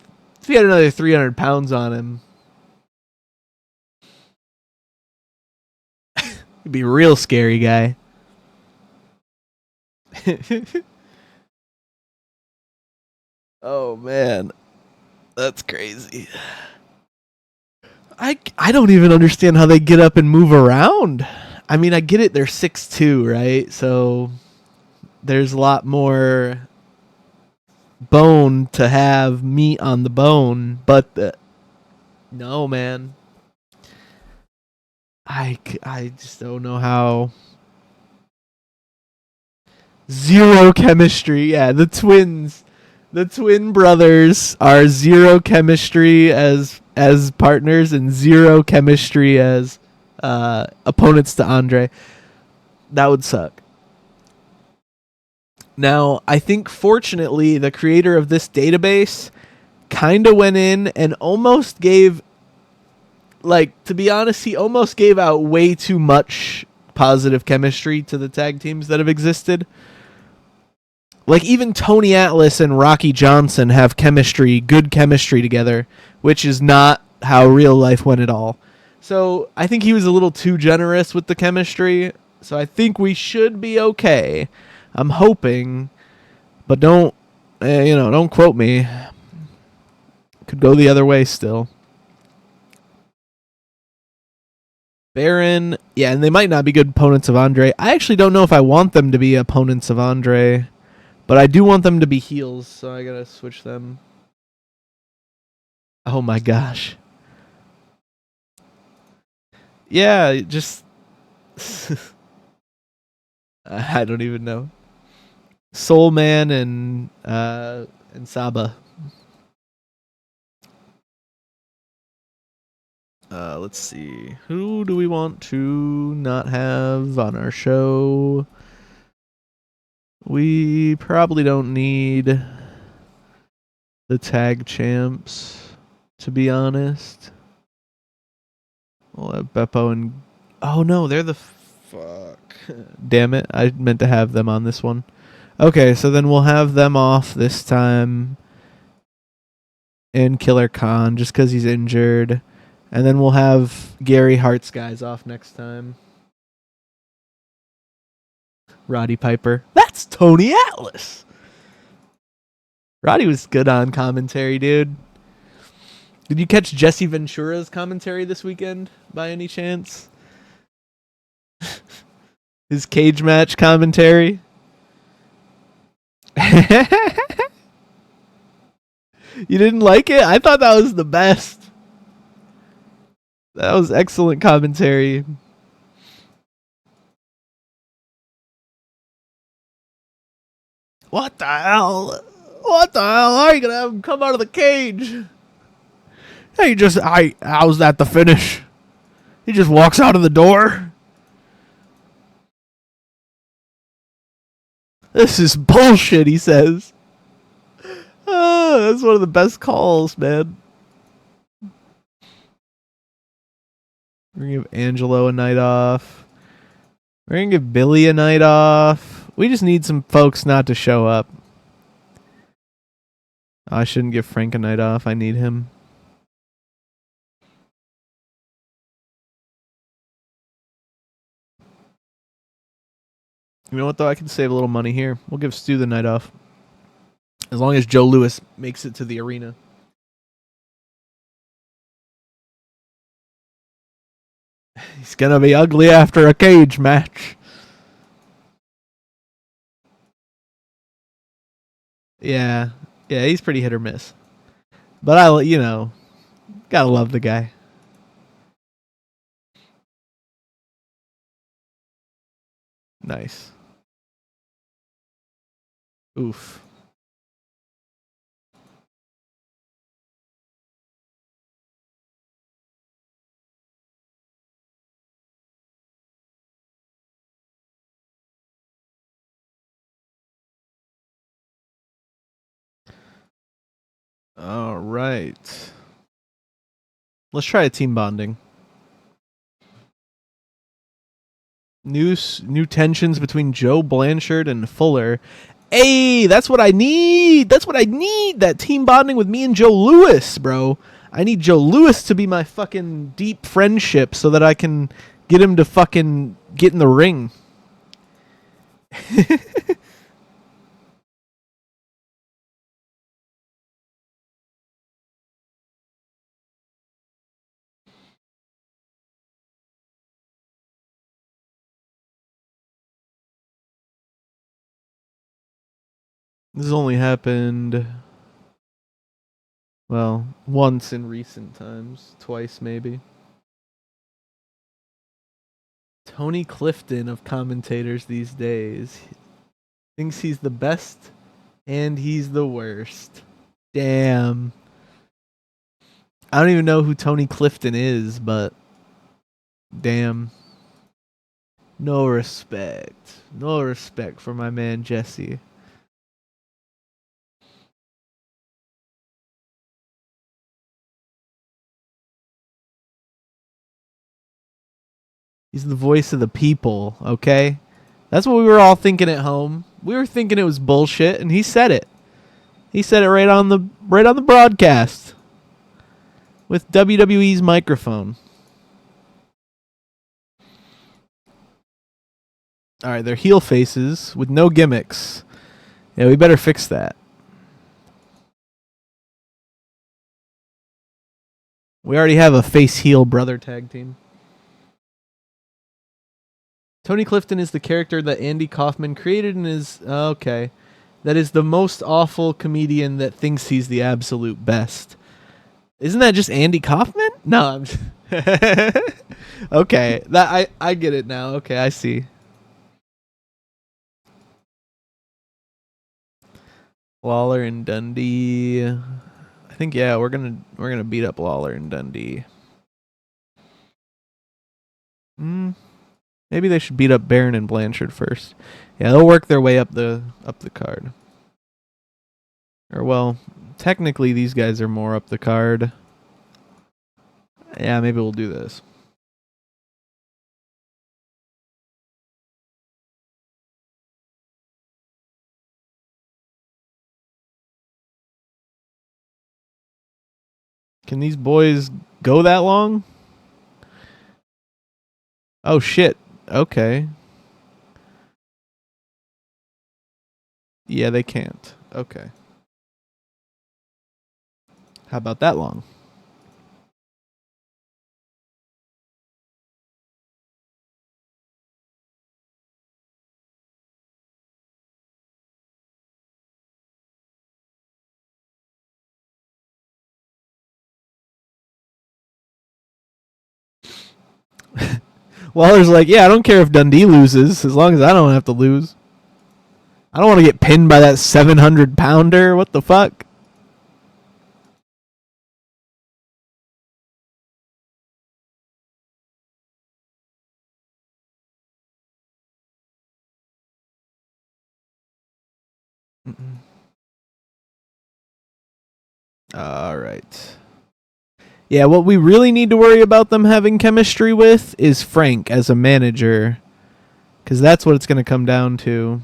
300 pounds on him, he'd be a real scary guy. Oh man, that's crazy. I don't even understand how they get up and move around. I mean, I get it, they're 6'2", right? So there's a lot more bone to have meat on the bone, but no, man. I just don't know how. Zero chemistry. Yeah, the twin brothers are zero chemistry as partners and zero chemistry as opponents to Andre. That would suck. Now, I think fortunately the creator of this database kind of went in and almost gave, like, to be honest, he almost gave out way too much positive chemistry to the tag teams that have existed. Like, even Tony Atlas and Rocky Johnson have good chemistry together, which is not how real life went at all. So I think he was a little too generous with the chemistry. So I think we should be okay. I'm hoping, but don't quote me. Could go the other way still. Baron, yeah, and they might not be good opponents of Andre. I actually don't know if I want them to be opponents of Andre. But I do want them to be heels, so I gotta switch them. Oh my gosh. Yeah, just... I don't even know. Soul Man and Saba. Let's see. Who do we want to not have on our show? We probably don't need the tag champs, to be honest. We'll have Beppo and... Oh no, they're the... Fuck. Damn it, I meant to have them on this one. Okay, so then we'll have them off this time. And Killer Khan, just because he's injured. And then we'll have Gary Hart's guys off next time. Roddy Piper. That's Tony Atlas. Roddy was good on commentary, dude. Did you catch Jesse Ventura's commentary this weekend by any chance? His cage match commentary? You didn't like it? I thought that was the best. That was excellent commentary. What the hell? What the hell? How are you gonna have him come out of the cage? Hey, how's that the finish? He just walks out of the door. This is bullshit, he says. Oh, that's one of the best calls, man. We're gonna give Angelo a night off. We're gonna give Billy a night off. We just need some folks not to show up. I shouldn't give Frank a night off. I need him. You know what, though? I can save a little money here. We'll give Stu the night off. As long as Joe Louis makes it to the arena. He's going to be ugly after a cage match. Yeah. Yeah, he's pretty hit or miss. But gotta love the guy. Nice. Oof. All right. Let's try a team bonding. New tensions between Joe Blanchard and Fuller. Hey, that's what I need. That's what I need. That team bonding with me and Joe Louis, bro. I need Joe Louis to be my fucking deep friendship so that I can get him to fucking get in the ring. This has only happened, well, once in recent times. Twice, maybe. Tony Clifton of commentators these days thinks he's the best and he's the worst. Damn. I don't even know who Tony Clifton is, but damn. No respect. No respect for my man Jesse. He's the voice of the people, okay? That's what we were all thinking at home. We were thinking it was bullshit, and he said it. He said it right on the broadcast with WWE's microphone. All right, they're heel faces with no gimmicks. Yeah, we better fix that. We already have a face heel brother tag team. Tony Clifton is the character that Andy Kaufman created and is okay. That is the most awful comedian that thinks he's the absolute best. Isn't that just Andy Kaufman? No, I'm just okay. That I get it now. Okay, I see. Lawler and Dundee. I think yeah, we're gonna beat up Lawler and Dundee. Maybe they should beat up Barron and Blanchard first. Yeah, they'll work their way up the card. Or well, technically these guys are more up the card. Yeah, maybe we'll do this. Can these boys go that long? Oh shit. Okay. Yeah, they can't. Okay. How about that long? Waller's like, yeah, I don't care if Dundee loses as long as I don't have to lose. I don't want to get pinned by that 700-pounder. What the fuck? All right. Yeah, what we really need to worry about them having chemistry with is Frank as a manager. Because that's what it's going to come down to.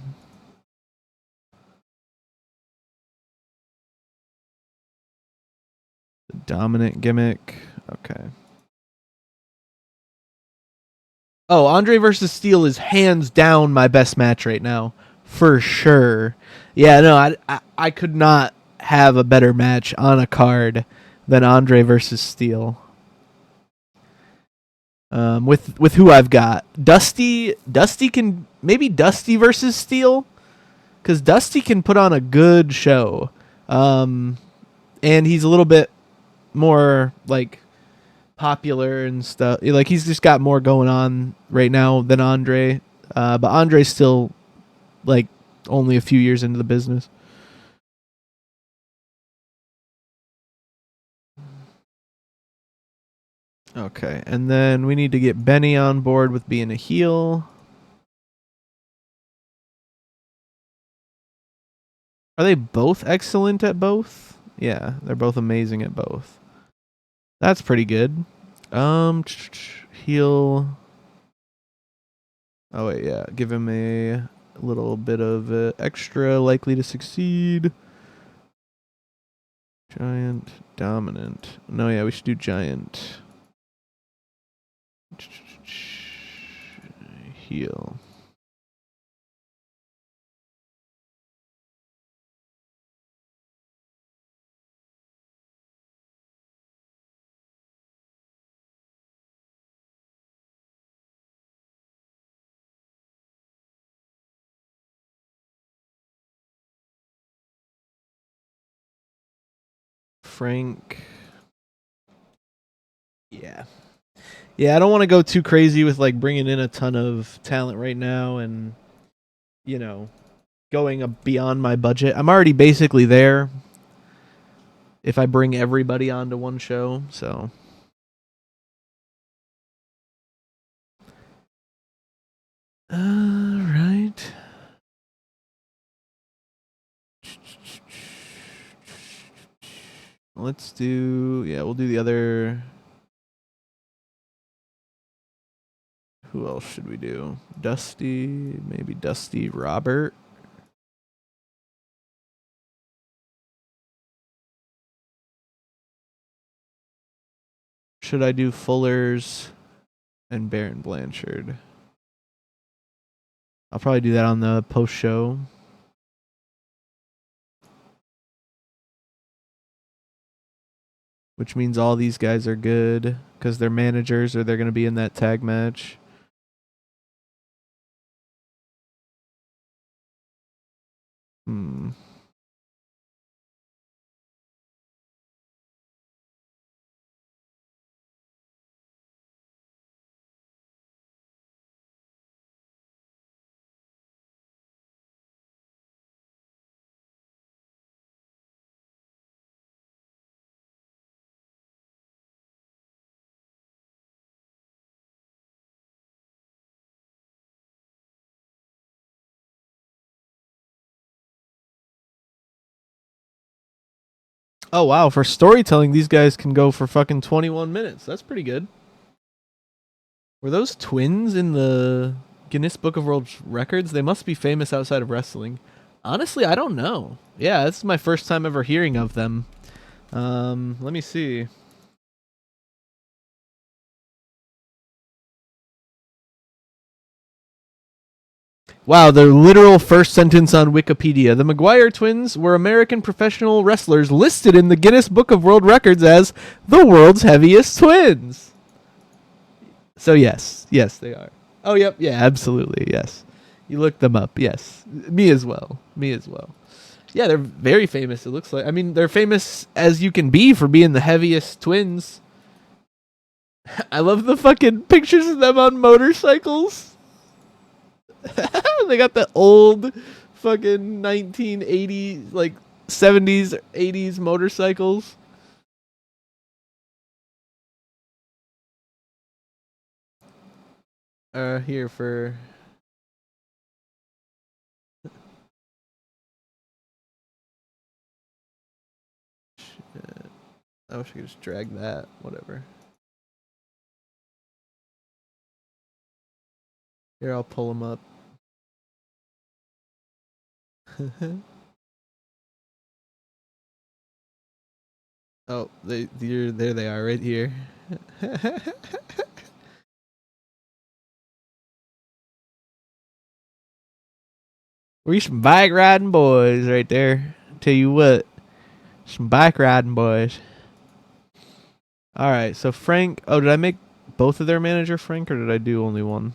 The dominant gimmick. Okay. Oh, Andre versus Steele is hands down my best match right now, for sure. Yeah, no, I could not have a better match on a card than Andre versus Steele. With who I've got, Dusty can maybe Dusty versus Steele, because Dusty can put on a good show, and he's a little bit more like popular and stuff. Like he's just got more going on right now than Andre. But Andre's still like only a few years into the business. Okay, and then we need to get Benny on board with being a heel. Are they both excellent at both? Yeah, they're both amazing at both. That's pretty good. Heel. Oh wait, yeah. Give him a little bit of extra likely to succeed. Giant dominant. No, yeah, we should do giant. Heel. Frank. Yeah. Yeah, I don't want to go too crazy with like bringing in a ton of talent right now and you know, going beyond my budget. I'm already basically there if I bring everybody onto one show, so all right. Let's do we'll do the other. Who else should we do? Dusty, maybe Dusty Robert. Should I do Fuller's and Baron Blanchard? I'll probably do that on the post show. Which means all these guys are good because they're managers or they're going to be in that tag match. Hmm. Oh wow, for storytelling, these guys can go for fucking 21 minutes. That's pretty good. Were those twins in the Guinness Book of World Records? They must be famous outside of wrestling. Honestly, I don't know. Yeah, this is my first time ever hearing of them. Let me see. Wow, the literal first sentence on Wikipedia. The McGuire twins were American professional wrestlers listed in the Guinness Book of World Records as the world's heaviest twins. So yes, they are. Oh, yep, yeah, absolutely, yes. You looked them up, yes. Me as well. Me as well. Yeah, they're very famous. It looks like. I mean, they're famous as you can be for being the heaviest twins. I love the fucking pictures of them on motorcycles. They got the old fucking 1980s, like 70s, 80s motorcycles. Here for. I wish I could just drag that. Whatever. Here, I'll pull them up. Oh, there they are right here. We're some bike riding boys right there. Tell you what, some bike riding boys. All right, so Frank. Oh, did I make both of their manager Frank, or did I do only one?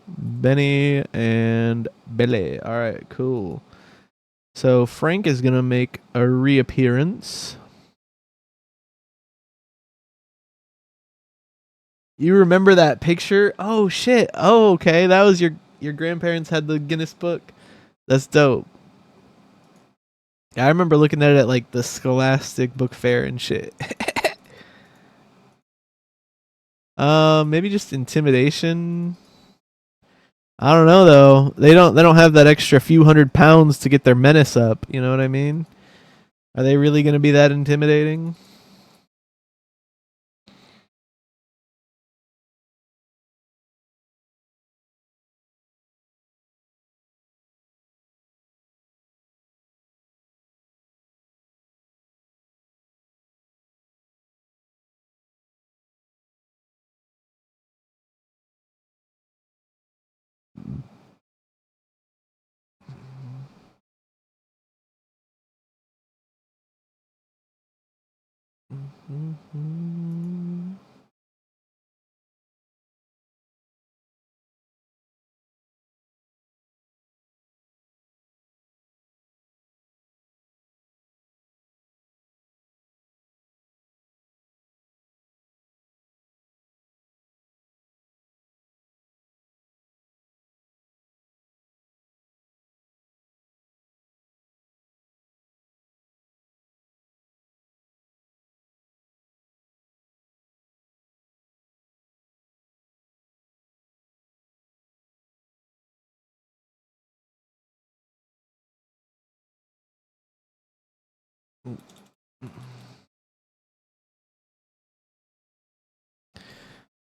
Benny and Billy. All right, cool. So Frank is gonna make a reappearance. You remember that picture? Oh shit. Oh, okay. That was your grandparents had the Guinness book. That's dope. Yeah, I remember looking at it at like the Scholastic Book Fair and shit. Maybe just intimidation. I don't know though. They don't have that extra few £100 to get their menace up. You know what I mean? Are they really gonna be that intimidating? Mm-hmm.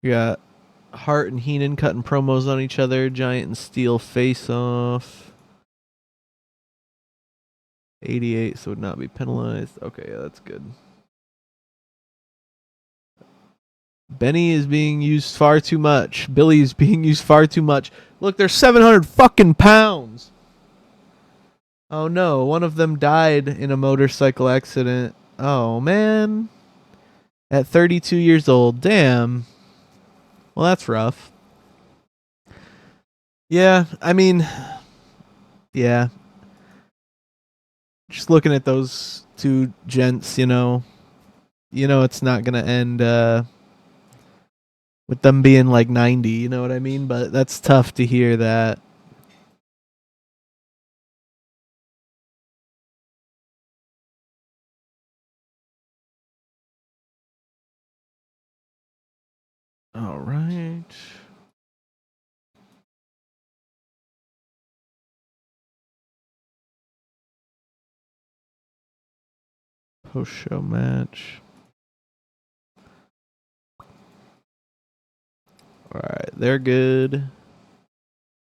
We got Hart and Heenan cutting promos on each other. Giant and Steel face off. 88, so would not be penalized. Okay, yeah, that's good. Benny is being used far too much. Billy is being used far too much. Look, they're 700 fucking pounds. Oh no, one of them died in a motorcycle accident. Oh man. At 32 years old. Damn. Well, that's rough. Yeah, I mean, yeah. Just looking at those two gents, it's not going to end with them being like 90, you know what I mean? But that's tough to hear that. All right. Post show match. All right, they're good.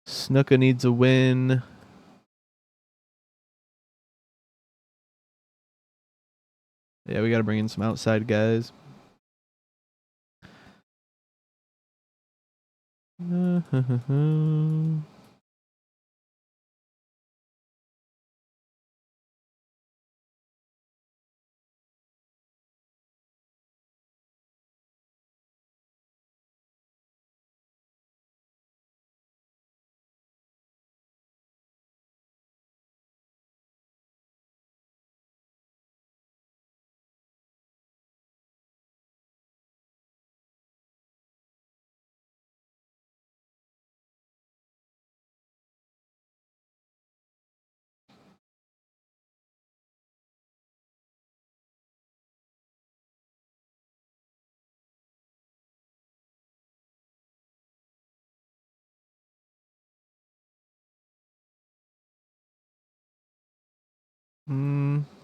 Snuka needs a win. Yeah, we got to bring in some outside guys.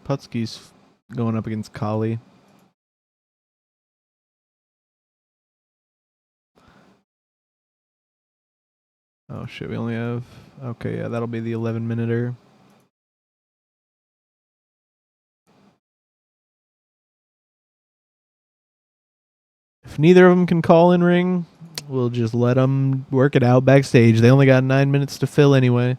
Putski's going up against Kali. Oh shit, we only have. Okay, yeah, that'll be the 11-minute. If neither of them can call in ring, We'll just let them work it out backstage. They only got 9 minutes to fill anyway.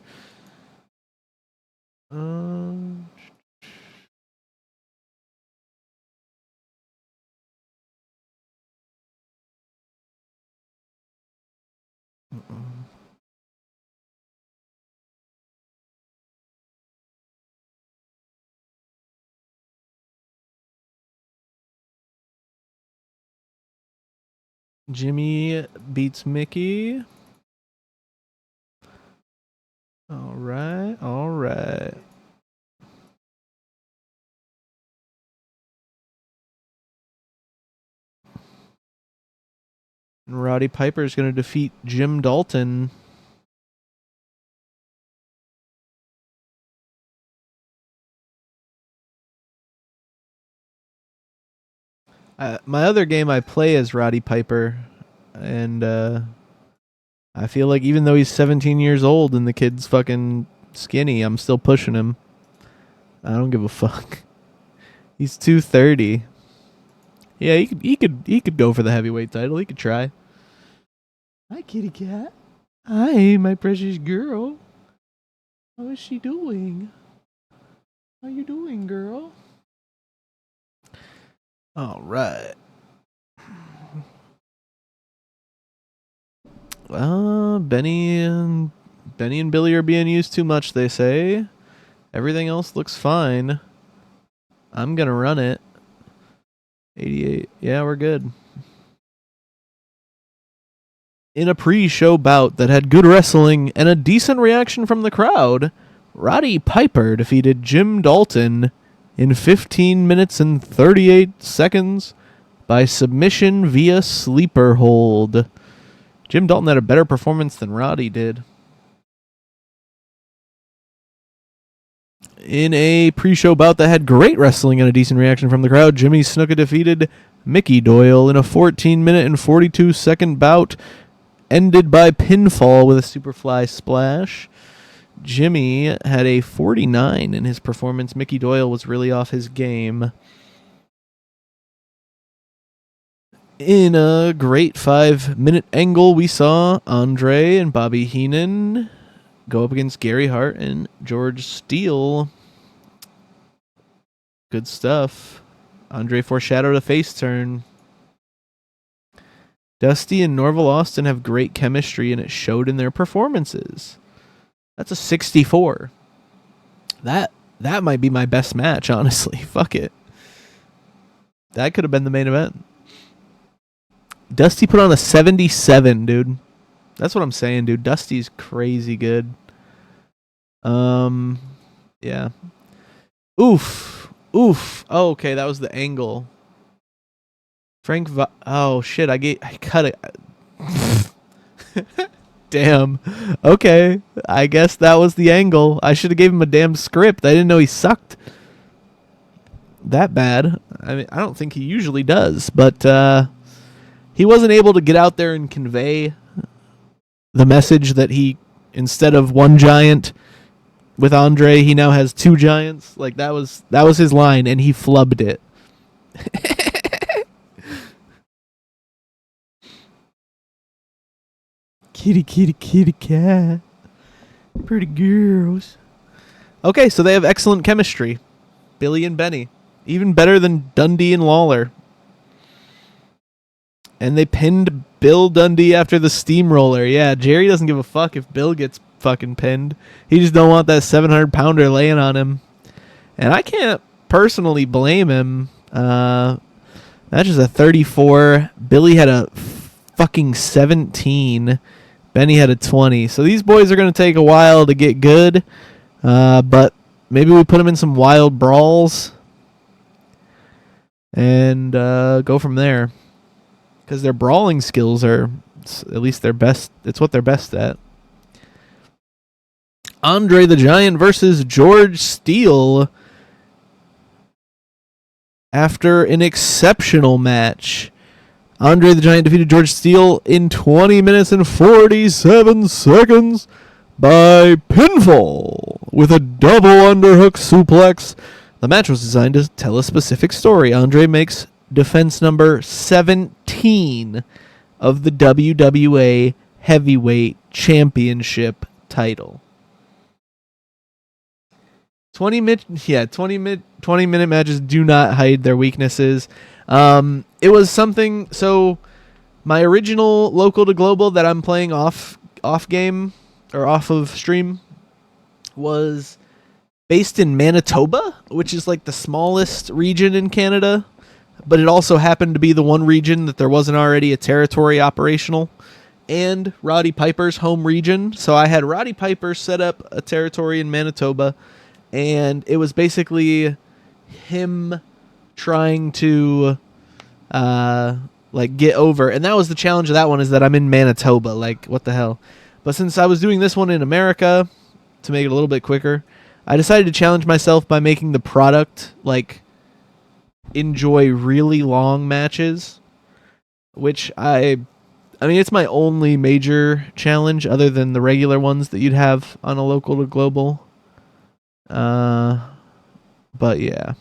Jimmy beats Mickey. All right, all right. And Roddy Piper is going to defeat Jim Dalton. My other game I play as Roddy Piper, and I feel like even though he's 17 years old and the kid's fucking skinny, I'm still pushing him. I don't give a fuck. He's 230. Yeah, he could go for the heavyweight title. He could try. Hi, kitty cat. Hi, my precious girl. How is she doing? How you doing, girl? All right. Benny and Billy are being used too much, they say. Everything else looks fine. I'm gonna run it. 88. Yeah, we're good. In a pre-show bout that had good wrestling and a decent reaction from the crowd, Roddy Piper defeated Jim Dalton in 15 minutes and 38 seconds by submission via sleeper hold. Jim Dalton had a better performance than Roddy did. In a pre-show bout that had great wrestling and a decent reaction from the crowd, Jimmy Snuka defeated Mickey Doyle in a 14-minute and 42-second bout, ended by pinfall with a Superfly splash. Jimmy had a 49 in his performance. Mickey Doyle was really off his game. In a great 5-minute angle, we saw Andre and Bobby Heenan go up against Gary Hart and George Steele. Good stuff. Andre foreshadowed a face turn. Dusty and Norval Austin have great chemistry, and it showed in their performances. That's a 64. That might be my best match, honestly. Fuck it. That could have been the main event. Dusty put on a 77, dude. That's what I'm saying, dude. Dusty's crazy good. Yeah. Oof. Oh, okay, that was the angle. Oh shit! I cut it. Damn. Okay, I guess that was the angle. I should have gave him a damn script. I didn't know he sucked that bad. I mean, I don't think he usually does, but he wasn't able to get out there and convey the message that he, instead of one giant with Andre, he now has two giants. Like that was his line, and he flubbed it. Kitty cat. Pretty girls. Okay, so they have excellent chemistry. Billy and Benny. Even better than Dundee and Lawler. And they pinned Bill Dundee after the steamroller. Yeah, Jerry doesn't give a fuck if Bill gets fucking pinned. He just don't want that 700-pounder laying on him. And I can't personally blame him. Match is a 34. Billy had a fucking 17. Benny had a 20. So these boys are going to take a while to get good. But maybe we put them in some wild brawls. And go from there. Because their brawling skills are at least their best. It's what they're best at. Andre the Giant versus George Steele. After an exceptional match, Andre the Giant defeated George Steele in 20 minutes and 47 seconds by pinfall with a double underhook suplex. The match was designed to tell a specific story. Andre makes defense number 17 of the WWA Heavyweight Championship title. 20-minute matches do not hide their weaknesses. It was something. So my original local to global that I'm playing off game or off of stream was based in Manitoba, which is like the smallest region in Canada, but it also happened to be the one region that there wasn't already a territory operational, and Roddy Piper's home region. So I had Roddy Piper set up a territory in Manitoba, and it was basically him trying to like get over, and that was the challenge of that one, is that I'm in Manitoba. Like, what the hell? But since I was doing this one in America, to make it a little bit quicker, I decided to challenge myself by making the product like enjoy really long matches, which I mean, it's my only major challenge other than the regular ones that you'd have on a local to global. But yeah.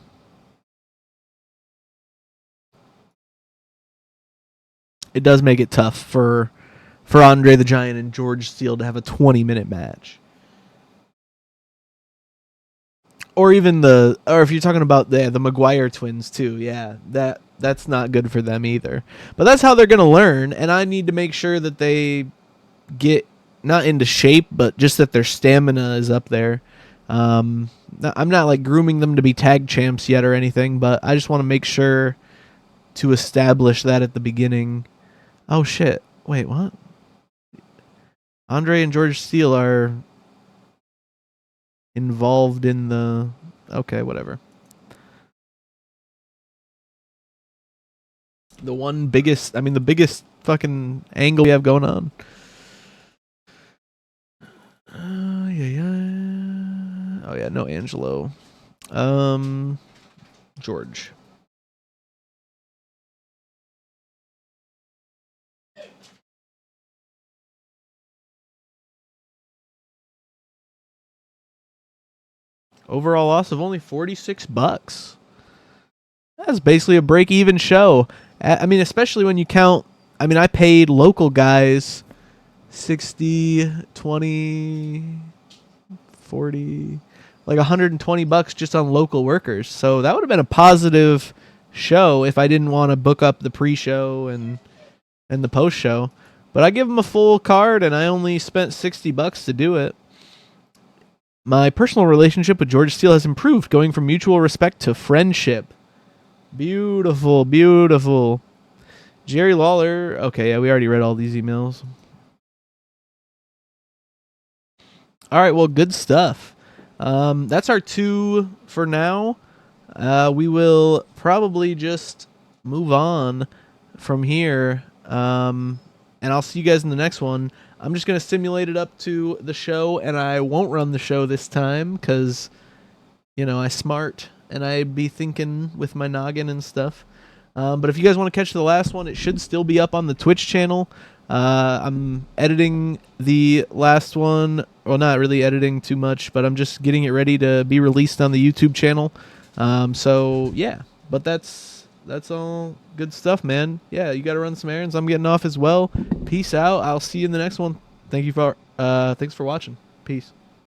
It does make it tough for Andre the Giant and George Steele to have a 20-minute match. Or even or if you're talking about the McGuire twins too, yeah, that's not good for them either. But that's how they're gonna learn, and I need to make sure that they get not into shape, but just that their stamina is up there. I'm not like grooming them to be tag champs yet or anything, but I just want to make sure to establish that at the beginning. Oh shit! Wait, what? Andre and George Steele are involved in the... Okay, whatever. The biggest fucking angle we have going on. Yeah. Oh yeah, no Angelo. George. Overall loss of only $46. That's basically a break-even show. I mean, especially when you count... I mean, I paid local guys 60, 20, 40... like $120 just on local workers. So that would have been a positive show if I didn't want to book up the pre-show and the post-show. But I give them a full card, and I only spent $60 to do it. My personal relationship with George Steele has improved, going from mutual respect to friendship. Beautiful, beautiful. Jerry Lawler. Okay, yeah, we already read all these emails. All right, well, good stuff. That's our 2 for now. We will probably just move on from here. And I'll see you guys in the next one. I'm just going to simulate it up to the show, and I won't run the show this time because, I smart, and I be thinking with my noggin and stuff. But if you guys want to catch the last one, it should still be up on the Twitch channel. I'm editing the last one. Well, not really editing too much, but I'm just getting it ready to be released on the YouTube channel. So, yeah. But that's all good stuff, man. Yeah, you got to run some errands. I'm getting off as well. Peace out. I'll see you in the next one. Thanks for watching. Peace.